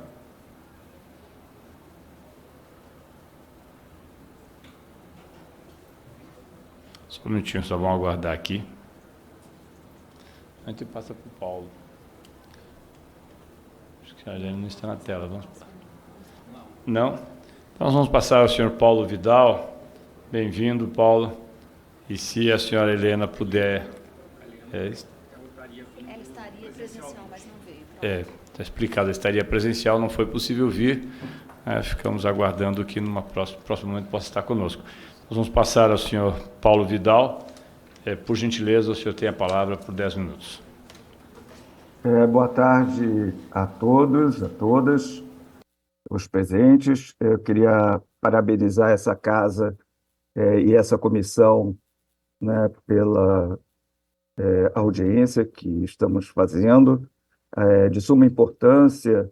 Só um minutinho, só vamos aguardar aqui. A gente passa para o Paulo. Acho que a Helena não está na tela. Vamos... Não? Então nós vamos passar ao senhor Paulo Vidal. Bem-vindo, Paulo. E se a senhora Helena puder... Ela estaria presencial, mas não veio. Está explicado, estaria presencial, não foi possível vir. Ficamos aguardando que num próximo momento possa estar conosco. Nós vamos passar ao senhor Paulo Vidal. Por gentileza, o senhor tem a palavra por 10 minutos. Boa tarde a todos, a todas, os presentes. Eu queria parabenizar essa casa e essa comissão, né, pela audiência que estamos fazendo. De suma importância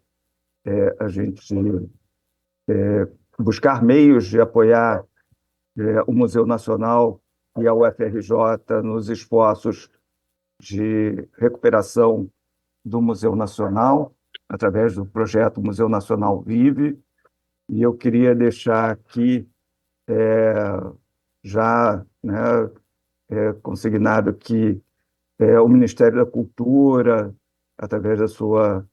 a gente buscar meios de apoiar o Museu Nacional e a UFRJ nos esforços de recuperação do Museu Nacional, através do projeto Museu Nacional Vive. E eu queria deixar aqui já, né, consignado que o Ministério da Cultura, através da sua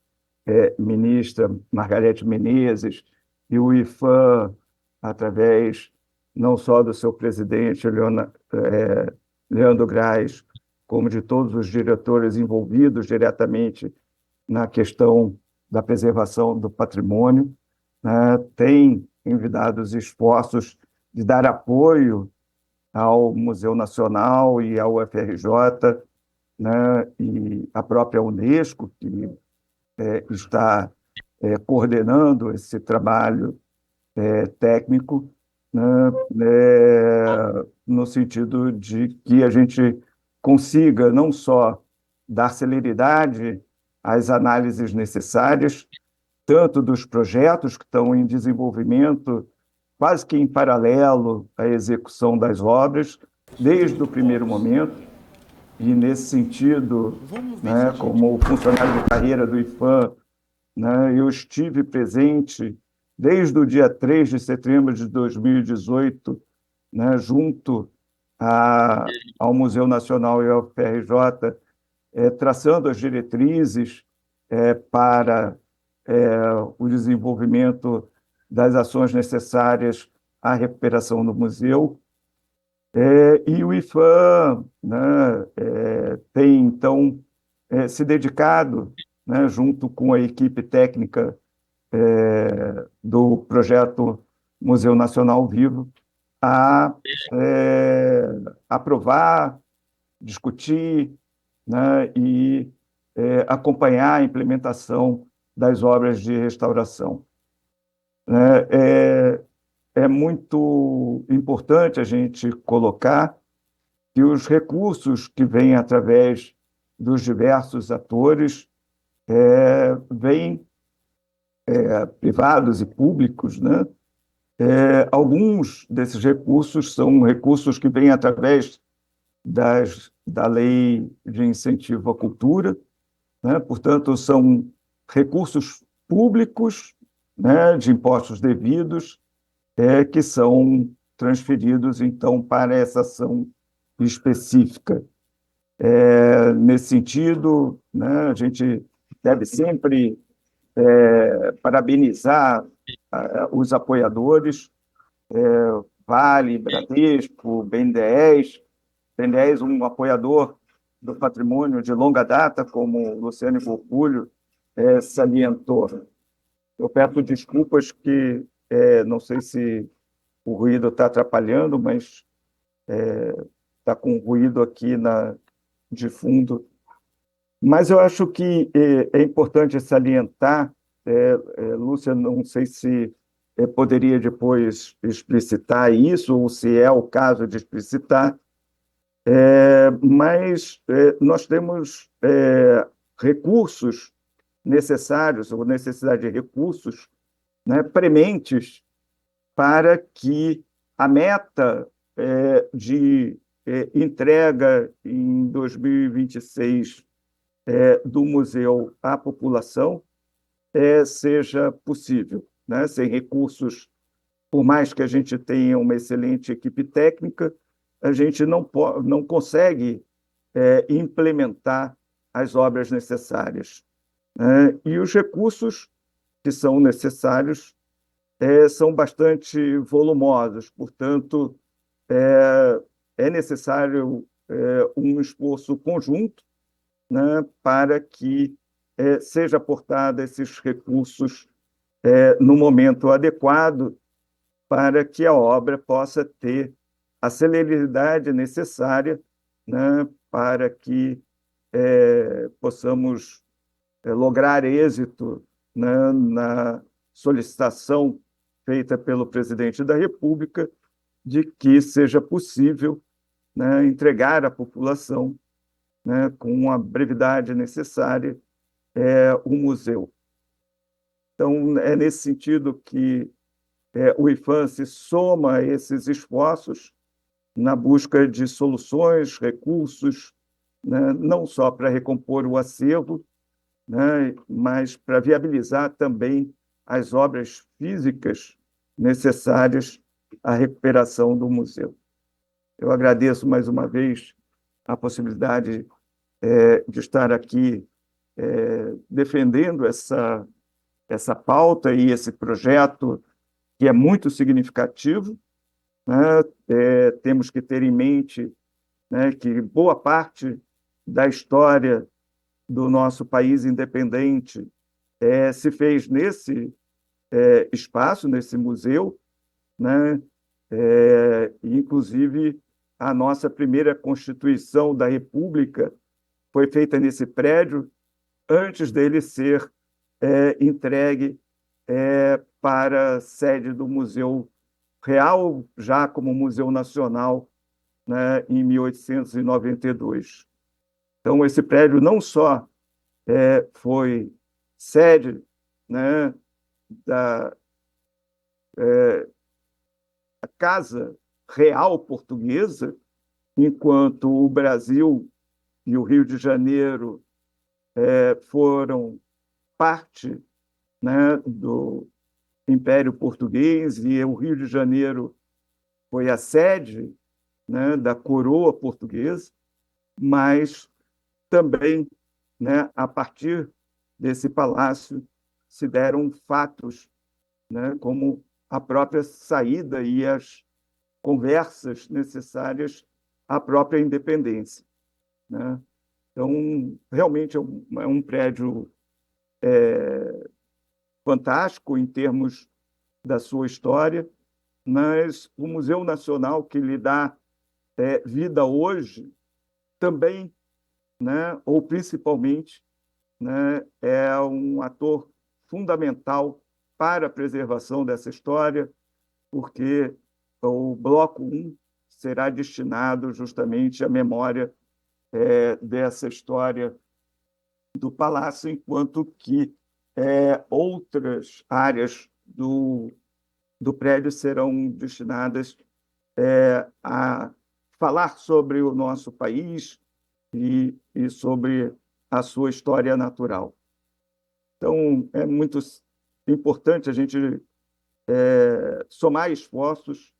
ministra Margarete Menezes, e o IFAM, através não só do seu presidente, Leandro Graz, como de todos os diretores envolvidos diretamente na questão da preservação do patrimônio, né, tem envidado os esforços de dar apoio ao Museu Nacional e ao UFRJ, né, e a própria Unesco, que está coordenando esse trabalho técnico. né, no sentido de que a gente consiga não só dar celeridade às análises necessárias, tanto dos projetos que estão em desenvolvimento, quase que em paralelo à execução das obras, desde o primeiro momento, e nesse sentido, né, como funcionário de carreira do IPHAN, né, eu estive presente desde o dia 3 de setembro de 2018, né, junto ao Museu Nacional e ao FRJ, traçando as diretrizes para o desenvolvimento das ações necessárias à recuperação do museu. E o IPHAN, né, tem, então, se dedicado, né, junto com a equipe técnica do projeto Museu Nacional Vivo, a aprovar, discutir, né, e acompanhar a implementação das obras de restauração. É muito importante a gente colocar que os recursos que vêm através dos diversos atores vêm privados e públicos, né? Alguns desses recursos são recursos que vêm através da Lei de Incentivo à Cultura, né? Portanto, são recursos públicos, né, de impostos devidos, que são transferidos, então, para essa ação específica. Nesse sentido, né, a gente deve sempre parabenizar os apoiadores, Vale, Bradesco, BNDES, um apoiador do patrimônio de longa data, como o Luciano Gorgulho salientou. Eu peço desculpas que não sei se o ruído está atrapalhando, mas está com ruído aqui de fundo. Mas eu acho que é importante salientar, Lúcia, não sei se poderia depois explicitar isso, ou se é o caso de explicitar, mas nós temos recursos necessários, ou necessidade de recursos, né, prementes para que a meta de entrega em 2026 do museu à população seja possível, né? Sem recursos, por mais que a gente tenha uma excelente equipe técnica, a gente não consegue implementar as obras necessárias, né? E os recursos que são necessários são bastante volumosos, portanto, é necessário um esforço conjunto, né, para que seja aportado esses recursos no momento adequado, para que a obra possa ter a celeridade necessária, né, para que possamos lograr êxito, né, na solicitação feita pelo presidente da República de que seja possível, né, entregar à população, né, com a brevidade necessária, o museu. Então, é nesse sentido que o IPHAN se soma a esses esforços na busca de soluções, recursos, né, não só para recompor o acervo, né, mas para viabilizar também as obras físicas necessárias à recuperação do museu. Eu agradeço mais uma vez a possibilidade de estar aqui defendendo essa pauta e esse projeto, que é muito significativo, né? Temos que ter em mente, né, que boa parte da história do nosso país independente se fez nesse espaço, nesse museu, né? Inclusive, a nossa primeira Constituição da República foi feita nesse prédio antes dele ser entregue para a sede do Museu real já como Museu Nacional, né, em 1892. Então, esse prédio não só foi sede, né, da Casa Real Portuguesa, enquanto o Brasil e o Rio de Janeiro foram parte, né, do Império Português, e o Rio de Janeiro foi a sede, né, da coroa portuguesa, mas também, né, a partir desse palácio se deram fatos, né, como a própria saída e as conversas necessárias à própria independência, né? Então, realmente é um prédio fantástico em termos da sua história, mas o Museu Nacional, que lhe dá vida hoje, também, né, ou principalmente, né, é um ator fundamental para a preservação dessa história, porque o Bloco 1 será destinado justamente à memória dessa história do palácio, enquanto que outras áreas do prédio serão destinadas a falar sobre o nosso país e sobre a sua história natural. Então, é muito importante a gente somar esforços,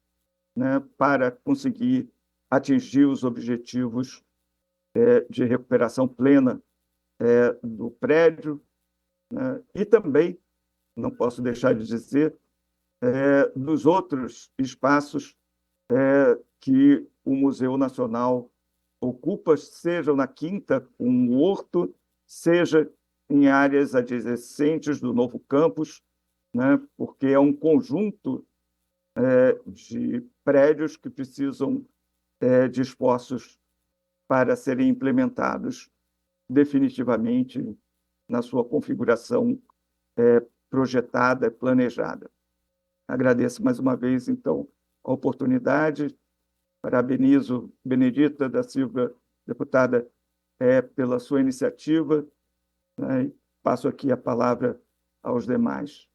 né, para conseguir atingir os objetivos de recuperação plena do prédio, né, e também, não posso deixar de dizer, dos outros espaços que o Museu Nacional ocupa, seja na Quinta, com um horto, seja em áreas adjacentes do novo campus, né, porque é um conjunto de prédios que precisam de esforços para serem implementados definitivamente na sua configuração projetada, planejada. Agradeço mais uma vez, então, a oportunidade. Parabenizo Benedita da Silva, deputada, pela sua iniciativa, né, e passo aqui a palavra aos demais.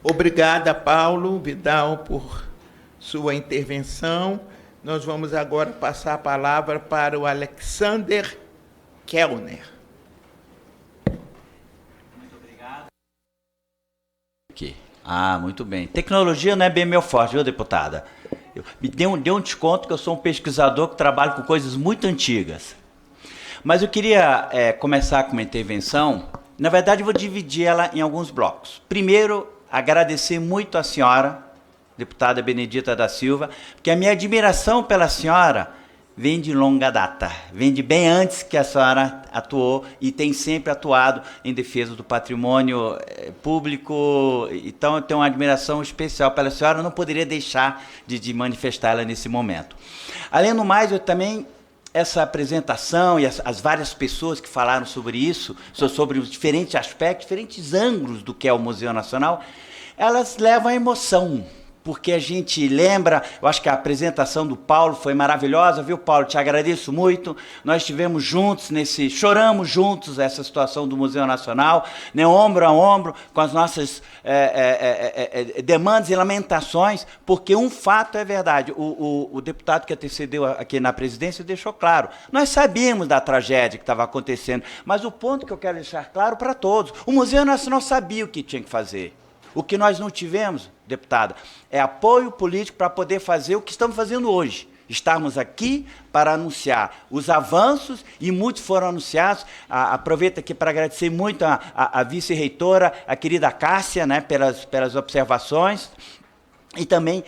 Obrigada, Paulo Vidal, por sua intervenção. Nós vamos agora passar a palavra para o Alexander Kellner. Muito obrigado. Aqui. Muito bem. Tecnologia não é bem meu forte, viu, deputada? Me dê um desconto que eu sou um pesquisador que trabalho com coisas muito antigas. Mas eu queria começar com uma intervenção. Na verdade, eu vou dividir ela em alguns blocos. Primeiro, agradecer muito a senhora, deputada Benedita da Silva, porque a minha admiração pela senhora vem de longa data, vem de bem antes que a senhora atuou e tem sempre atuado em defesa do patrimônio público. Então, eu tenho uma admiração especial pela senhora, eu não poderia deixar de manifestá-la nesse momento. Além do mais, eu também, essa apresentação e as várias pessoas que falaram sobre isso, sobre os diferentes aspectos, diferentes ângulos do que é o Museu Nacional, elas levam à emoção, porque a gente lembra, eu acho que a apresentação do Paulo foi maravilhosa, viu, Paulo? Te agradeço muito. Nós estivemos juntos choramos juntos essa situação do Museu Nacional, né, ombro a ombro, com as nossas demandas e lamentações, porque um fato é verdade, o deputado que antecedeu aqui na presidência deixou claro, nós sabíamos da tragédia que estava acontecendo, mas o ponto que eu quero deixar claro para todos, o Museu Nacional sabia o que tinha que fazer. O que nós não tivemos, deputada, é apoio político para poder fazer o que estamos fazendo hoje. Estarmos aqui para anunciar os avanços, e muitos foram anunciados. Aproveito aqui para agradecer muito a vice-reitora, a querida Cássia, né, pelas observações, e também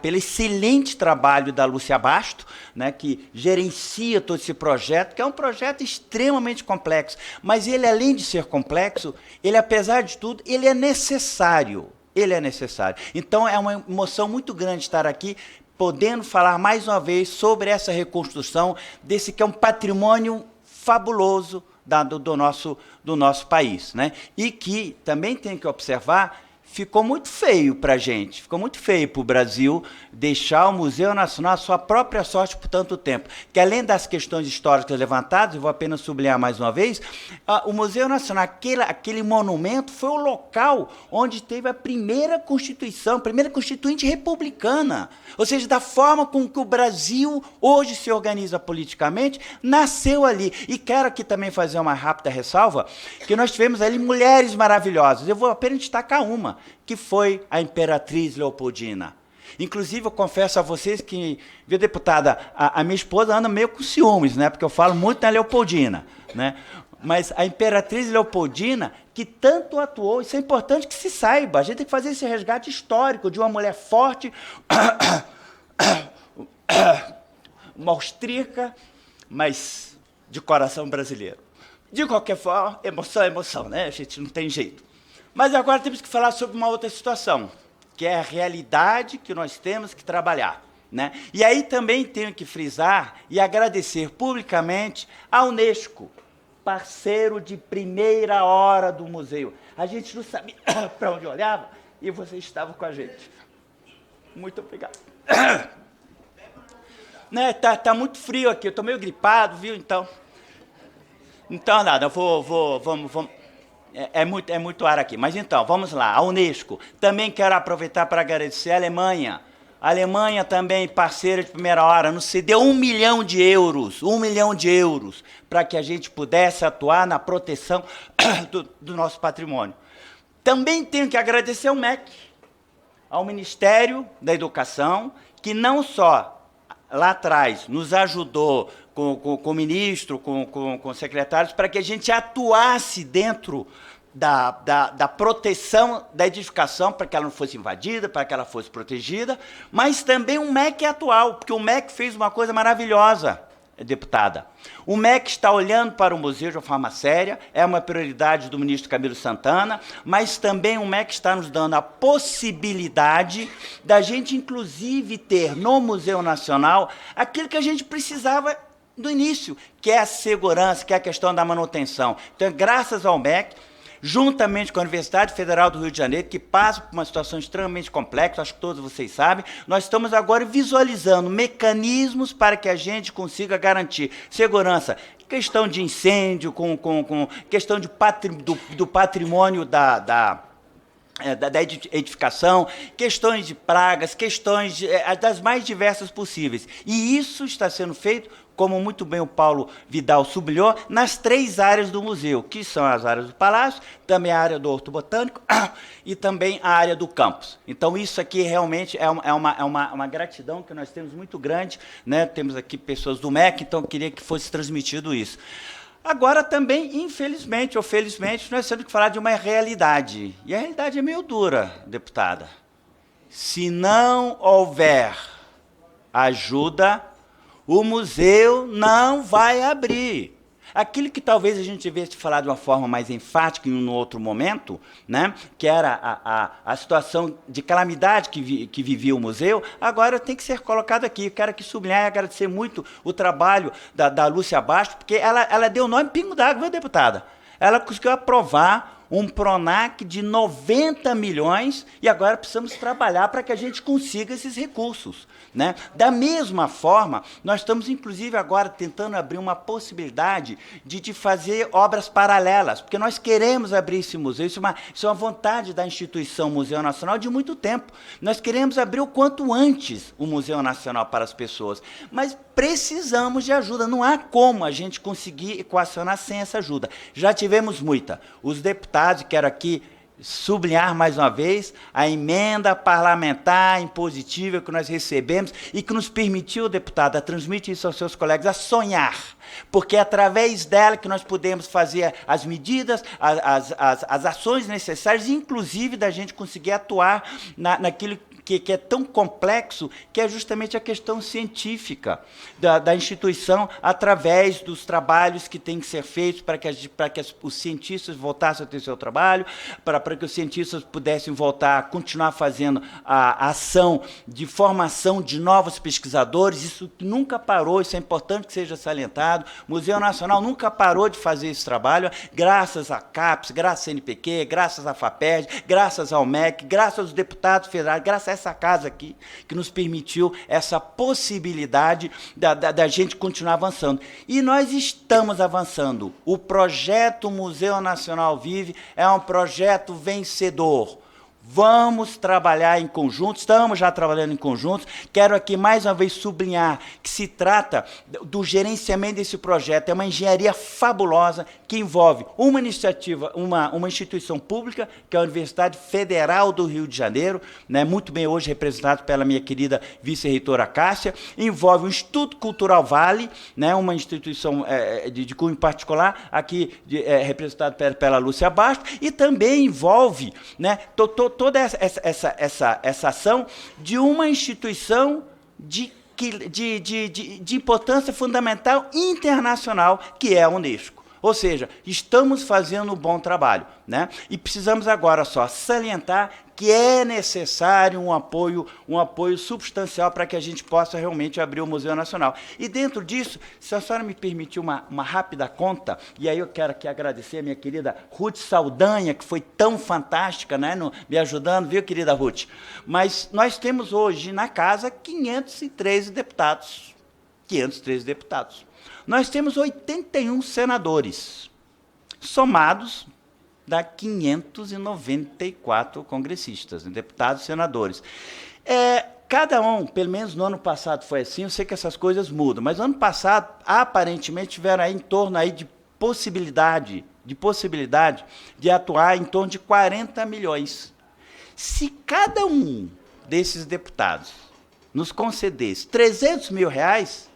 pelo excelente trabalho da Lúcia Basto, né, que gerencia todo esse projeto, que é um projeto extremamente complexo, mas ele, além de ser complexo, ele, apesar de tudo, ele é necessário. Ele é necessário. Então, é uma emoção muito grande estar aqui, podendo falar mais uma vez sobre essa reconstrução desse que é um patrimônio fabuloso do nosso país, né? E que também tem que observar, ficou muito feio para a gente, ficou muito feio para o Brasil deixar o Museu Nacional a sua própria sorte por tanto tempo. Que além das questões históricas levantadas, eu vou apenas sublinhar mais uma vez, o Museu Nacional, aquele monumento, foi o local onde teve a primeira Constituição, a primeira Constituinte republicana. Ou seja, da forma com que o Brasil hoje se organiza politicamente, nasceu ali. E quero aqui também fazer uma rápida ressalva, que nós tivemos ali mulheres maravilhosas. Eu vou apenas destacar uma, que foi a Imperatriz Leopoldina. Inclusive, eu confesso a vocês que, viu, deputada, a minha esposa anda meio com ciúmes, né? Porque eu falo muito na Leopoldina, né? Mas a Imperatriz Leopoldina, que tanto atuou, isso é importante que se saiba, a gente tem que fazer esse resgate histórico de uma mulher forte, uma austríaca, mas de coração brasileiro. De qualquer forma, emoção é emoção, né? A gente não tem jeito. Mas agora temos que falar sobre uma outra situação, que é a realidade que nós temos que trabalhar, né? E aí também tenho que frisar e agradecer publicamente à Unesco, parceiro de primeira hora do museu. A gente não sabia para onde olhava e vocês estavam com a gente. Muito obrigado. Né, tá muito frio aqui, eu estou meio gripado, viu? Então nada, vamos. É muito ar aqui. Mas então, vamos lá. A Unesco. Também quero aproveitar para agradecer a Alemanha. A Alemanha também, parceira de primeira hora, nos cedeu 1 milhão de euros, para que a gente pudesse atuar na proteção do nosso patrimônio. Também tenho que agradecer ao MEC, ao Ministério da Educação, que não só lá atrás nos ajudou com o ministro, com secretários, para que a gente atuasse dentro da proteção da edificação, para que ela não fosse invadida, para que ela fosse protegida, mas também o MEC atual, porque o MEC fez uma coisa maravilhosa, deputada. O MEC está olhando para o museu de uma forma séria, é uma prioridade do ministro Camilo Santana, mas também o MEC está nos dando a possibilidade da gente, inclusive, ter no Museu Nacional aquilo que a gente precisava do início, que é a segurança, que é a questão da manutenção. Então, graças ao MEC, juntamente com a Universidade Federal do Rio de Janeiro, que passa por uma situação extremamente complexa, acho que todos vocês sabem, nós estamos agora visualizando mecanismos para que a gente consiga garantir segurança, questão de incêndio, com questão do patrimônio da edificação, questões de pragas, questões das mais diversas possíveis. E isso está sendo feito, como muito bem o Paulo Vidal sublinhou, nas 3 áreas do museu, que são as áreas do Palácio, também a área do Horto Botânico e também a área do campus. Então, isso aqui realmente é uma gratidão que nós temos muito grande, né? Temos aqui pessoas do MEC, então eu queria que fosse transmitido isso. Agora, também, infelizmente ou felizmente, nós temos que falar de uma realidade. E a realidade é meio dura, deputada. Se não houver ajuda, o museu não vai abrir. Aquilo que talvez a gente tivesse falado de uma forma mais enfática em um outro momento, né, que era a situação de calamidade que vivia o museu, agora tem que ser colocado aqui. Eu quero aqui sublinhar e agradecer muito o trabalho da Lúcia Bastos, porque ela deu o nome pingo d'água, viu, deputada? Ela conseguiu aprovar um PRONAC de 90 milhões e agora precisamos trabalhar para que a gente consiga esses recursos, né? Da mesma forma, nós estamos, inclusive, agora tentando abrir uma possibilidade de fazer obras paralelas, porque nós queremos abrir esse museu, isso é uma vontade da instituição Museu Nacional de muito tempo. Nós queremos abrir o quanto antes o Museu Nacional para as pessoas, mas precisamos de ajuda, não há como a gente conseguir equacionar sem essa ajuda. Já tivemos muita. Os deputados, quero aqui sublinhar mais uma vez, a emenda parlamentar impositiva que nós recebemos e que nos permitiu, deputada, transmite isso aos seus colegas, a sonhar, porque é através dela que nós podemos fazer as medidas, as ações necessárias, inclusive da gente conseguir atuar naquilo que é tão complexo, que é justamente a questão científica da instituição, através dos trabalhos que têm que ser feitos para que os cientistas voltassem a ter seu trabalho, para que os cientistas pudessem voltar a continuar fazendo a ação de formação de novos pesquisadores. Isso nunca parou, isso é importante que seja salientado. O Museu Nacional nunca parou de fazer esse trabalho, graças à CAPES, graças à CNPq, graças à FAPERJ, graças ao MEC, graças aos deputados federais, graças a essa casa aqui, que nos permitiu essa possibilidade da gente continuar avançando. E nós estamos avançando. O projeto Museu Nacional Vive é um projeto vencedor. Vamos trabalhar em conjunto, estamos já trabalhando em conjunto. Quero aqui mais uma vez sublinhar que se trata do gerenciamento desse projeto. É uma engenharia fabulosa que envolve uma iniciativa, uma instituição pública, que é a Universidade Federal do Rio de Janeiro, né, muito bem hoje representado pela minha querida vice-reitora Cássia, envolve o Instituto Cultural Vale, né, uma instituição de cunho particular, aqui representado pela Lúcia Bastos, e também envolve, né, toda essa ação de uma instituição de importância fundamental internacional, que é a Unesco. Ou seja, estamos fazendo um bom trabalho, né? E precisamos agora só salientar que é necessário um apoio substancial para que a gente possa realmente abrir o Museu Nacional. E dentro disso, se a senhora me permitir uma rápida conta, e aí eu quero aqui agradecer a minha querida Ruth Saldanha, que foi tão fantástica, né, me ajudando, viu, querida Ruth? Mas nós temos hoje na casa 513 deputados. 513 deputados. Nós temos 81 senadores, somados dá 594 congressistas, deputados e senadores. Cada um, pelo menos no ano passado foi assim, eu sei que essas coisas mudam, mas no ano passado, aparentemente, tiveram aí em torno aí de possibilidade de atuar em torno de 40 milhões. Se cada um desses deputados nos concedesse 300 mil reais,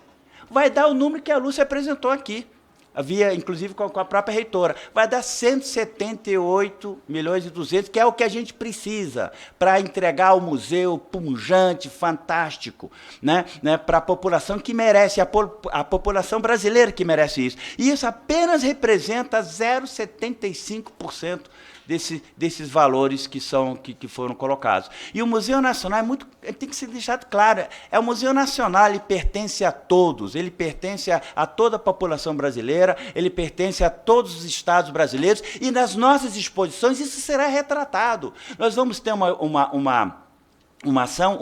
vai dar o número que a Lúcia apresentou aqui, havia, inclusive, com a própria reitora, vai dar 178 milhões e 200, que é o que a gente precisa para entregar o museu pujante, fantástico, né, para a população que merece, a população brasileira que merece isso. E isso apenas representa 0,75% desses valores que foram colocados. E o Museu Nacional tem que ser deixado claro, é o Museu Nacional, ele pertence a todos, ele pertence a toda a população brasileira, ele pertence a todos os estados brasileiros, e nas nossas exposições isso será retratado. Nós vamos ter uma ação,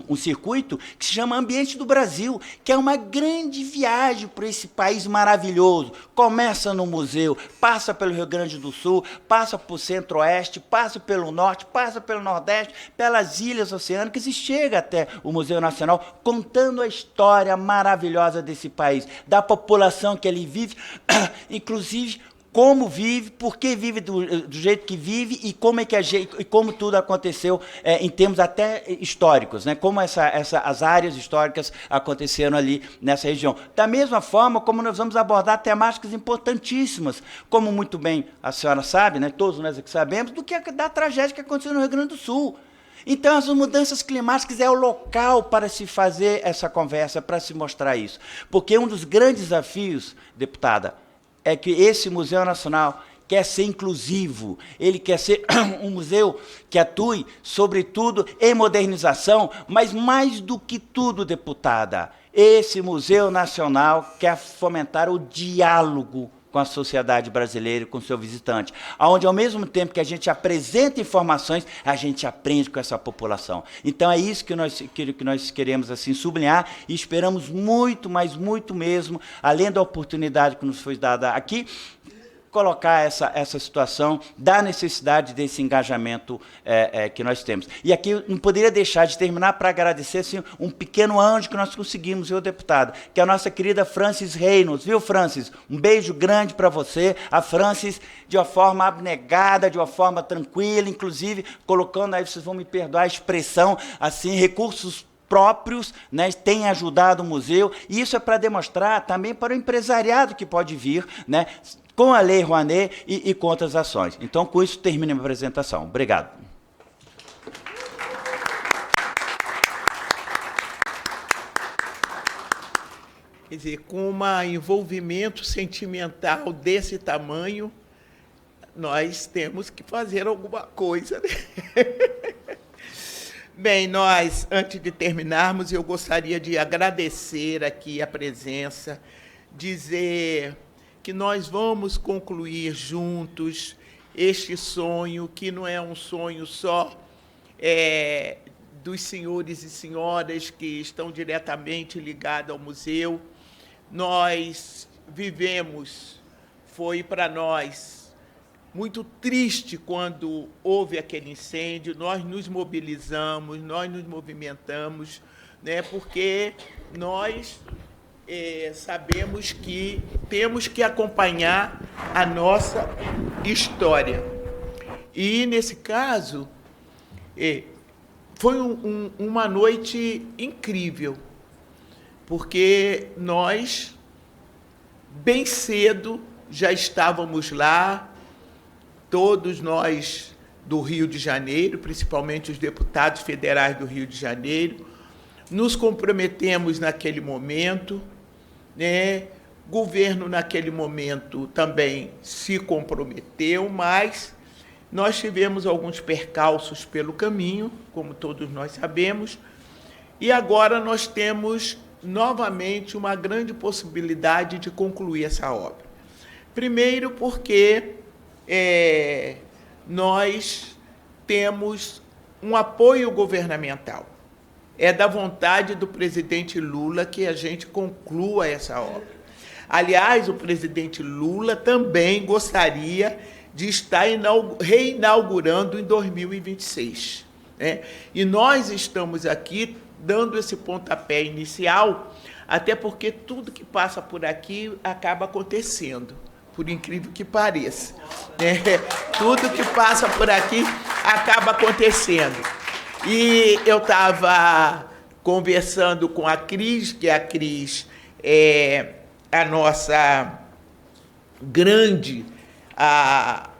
um circuito que se chama Ambiente do Brasil, que é uma grande viagem para esse país maravilhoso. Começa no museu, passa pelo Rio Grande do Sul, passa para o Centro-Oeste, passa pelo Norte, passa pelo Nordeste, pelas ilhas oceânicas e chega até o Museu Nacional, contando a história maravilhosa desse país, da população que ali vive, inclusive como vive, por que vive do jeito que vive e como tudo aconteceu em termos até históricos, né? Como as áreas históricas aconteceram ali nessa região. Da mesma forma como nós vamos abordar temáticas importantíssimas, como muito bem a senhora sabe, né? Todos nós aqui sabemos, da tragédia que aconteceu no Rio Grande do Sul. Então, as mudanças climáticas é o local para se fazer essa conversa, para se mostrar isso. Porque um dos grandes desafios, deputada, é que esse Museu Nacional quer ser inclusivo, ele quer ser um museu que atue, sobretudo, em modernização, mas mais do que tudo, deputada, esse Museu Nacional quer fomentar o diálogo com a sociedade brasileira e com o seu visitante, onde, ao mesmo tempo que a gente apresenta informações, a gente aprende com essa população. Então, é isso que nós queremos assim, sublinhar e esperamos muito, mas muito mesmo, além da oportunidade que nos foi dada aqui, colocar essa situação da necessidade desse engajamento que nós temos. E aqui eu não poderia deixar de terminar para agradecer assim, um pequeno anjo que nós conseguimos, viu, deputado, que é a nossa querida Francis Reynolds, viu, Francis? Um beijo grande para você. A Francis, de uma forma abnegada, de uma forma tranquila, inclusive colocando, aí vocês vão me perdoar a expressão, assim, recursos próprios, né, tem ajudado o museu, e isso é para demonstrar também para o empresariado que pode vir, né, com a Lei Rouanet e com outras ações. Então, com isso, termino a minha apresentação. Obrigado. Quer dizer, com um envolvimento sentimental desse tamanho, nós temos que fazer alguma coisa, né? Bem, nós, antes de terminarmos, eu gostaria de agradecer aqui a presença, dizer que nós vamos concluir juntos este sonho, que não é um sonho só dos senhores e senhoras que estão diretamente ligados ao museu. Nós vivemos, foi para nós muito triste quando houve aquele incêndio, nós nos mobilizamos, nós nos movimentamos, né, porque nós sabemos que temos que acompanhar a nossa história. E, nesse caso, foi uma noite incrível, porque nós, bem cedo, já estávamos lá, todos nós do Rio de Janeiro, principalmente os deputados federais do Rio de Janeiro, nos comprometemos naquele momento, né? O governo, naquele momento, também se comprometeu, mas nós tivemos alguns percalços pelo caminho, como todos nós sabemos, e agora nós temos novamente uma grande possibilidade de concluir essa obra. Primeiro porque nós temos um apoio governamental. É da vontade do presidente Lula que a gente conclua essa obra. Aliás, o presidente Lula também gostaria de estar reinaugurando em 2026. Né? E nós estamos aqui dando esse pontapé inicial, até porque tudo que passa por aqui acaba acontecendo, por incrível que pareça. Tudo que passa por aqui acaba acontecendo. E eu estava conversando com a Cris, que a Cris é a nossa grande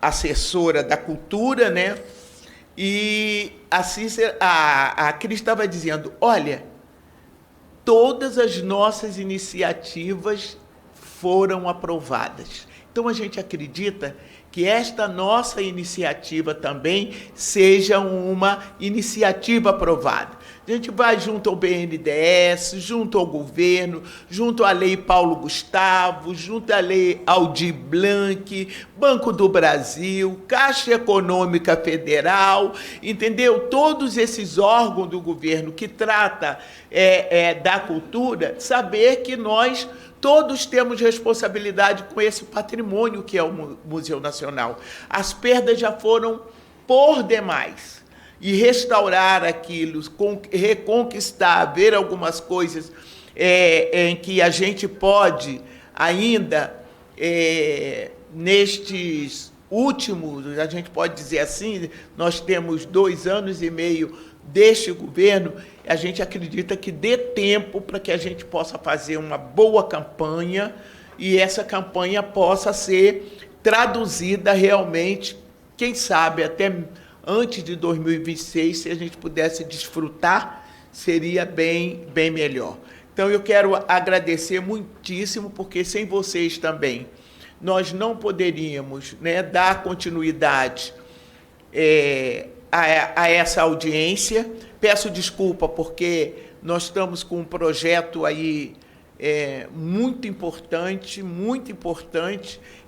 assessora da cultura, né? E a Cris estava dizendo, olha, todas as nossas iniciativas foram aprovadas. Então, a gente acredita que esta nossa iniciativa também seja uma iniciativa aprovada. A gente vai junto ao BNDES, junto ao governo, junto à Lei Paulo Gustavo, junto à Lei Aldir Blanc, Banco do Brasil, Caixa Econômica Federal, entendeu? Todos esses órgãos do governo que trata da cultura, saber que nós todos temos responsabilidade com esse patrimônio que é o Museu Nacional. As perdas já foram por demais. E restaurar aquilo, reconquistar, ver algumas coisas em que a gente pode ainda, nestes últimos, a gente pode dizer assim, nós temos 2 anos e meio deste governo, a gente acredita que dê tempo para que a gente possa fazer uma boa campanha e essa campanha possa ser traduzida realmente, quem sabe, até antes de 2026, se a gente pudesse desfrutar, seria bem melhor. Então, eu quero agradecer muitíssimo, porque sem vocês também, nós não poderíamos, né, dar continuidade a essa audiência. Peço desculpa, porque nós estamos com um projeto aí muito importante,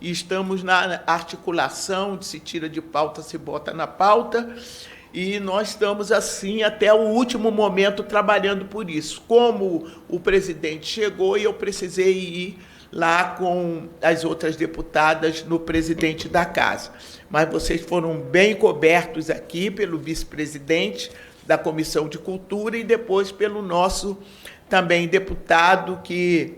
e estamos na articulação de se tira de pauta, se bota na pauta, e nós estamos assim até o último momento trabalhando por isso. Como o presidente chegou e eu precisei ir lá com as outras deputadas no presidente da casa. Mas vocês foram bem cobertos aqui pelo vice-presidente da Comissão de Cultura e depois pelo nosso também deputado, que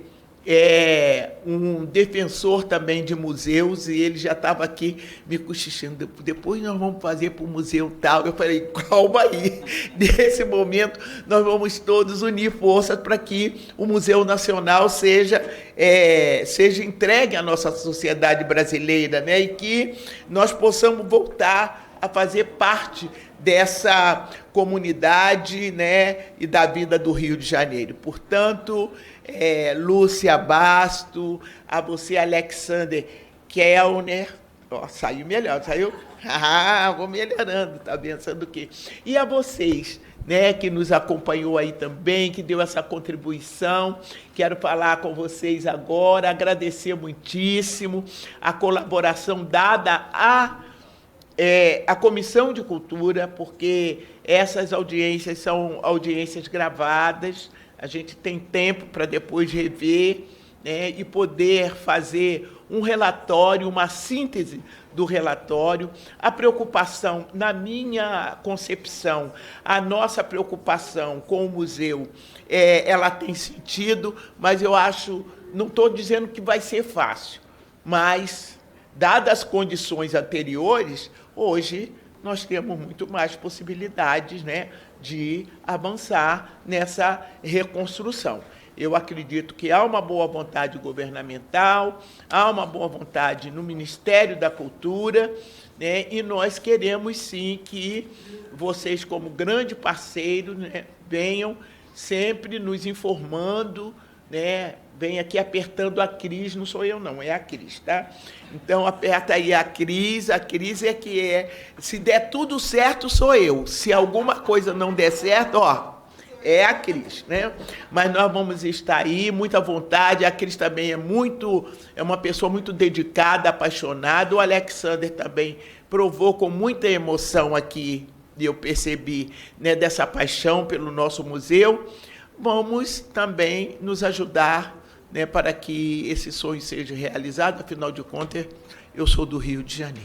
é um defensor também de museus, e ele já estava aqui me cochichando, depois nós vamos fazer para o museu tal. Eu falei, calma aí, nesse momento nós vamos todos unir forças para que o Museu Nacional seja entregue à nossa sociedade brasileira, né? E que nós possamos voltar a fazer parte dessa comunidade, né, e da vida do Rio de Janeiro. Portanto, Lúcia Basto, a você, Alexander Kellner. Ó, saiu melhor, saiu? Vou melhorando, tá pensando o quê? E a vocês, né, que nos acompanhou aí também, que deu essa contribuição. Quero falar com vocês agora, agradecer muitíssimo a colaboração dada à Comissão de Cultura, porque essas audiências são audiências gravadas, a gente tem tempo para depois rever, né, e poder fazer um relatório, uma síntese do relatório. A preocupação, na minha concepção, a nossa preocupação com o museu, ela tem sentido, mas eu acho, não estou dizendo que vai ser fácil, mas, dadas as condições anteriores, hoje nós temos muito mais possibilidades, né, de avançar nessa reconstrução. Eu acredito que há uma boa vontade governamental, há uma boa vontade no Ministério da Cultura, né, e nós queremos, sim, que vocês, como grande parceiro, né, venham sempre nos informando, né, vem aqui apertando a Cris, não sou eu não, é a Cris, tá? Então, aperta aí a Cris é que se der tudo certo, sou eu. Se alguma coisa não der certo, ó, é a Cris, né? Mas nós vamos estar aí, muita vontade. A Cris também é uma pessoa muito dedicada, apaixonada. O Alexander também provou com muita emoção aqui, e eu percebi, né, dessa paixão pelo nosso museu. Vamos também nos ajudar, né, para que esse sonho seja realizado. Afinal de contas, eu sou do Rio de Janeiro.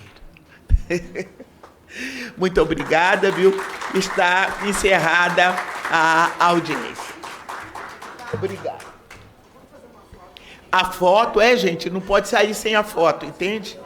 Muito obrigada, viu? Está encerrada a audiência. Obrigado. A foto, gente, não pode sair sem a foto, entende?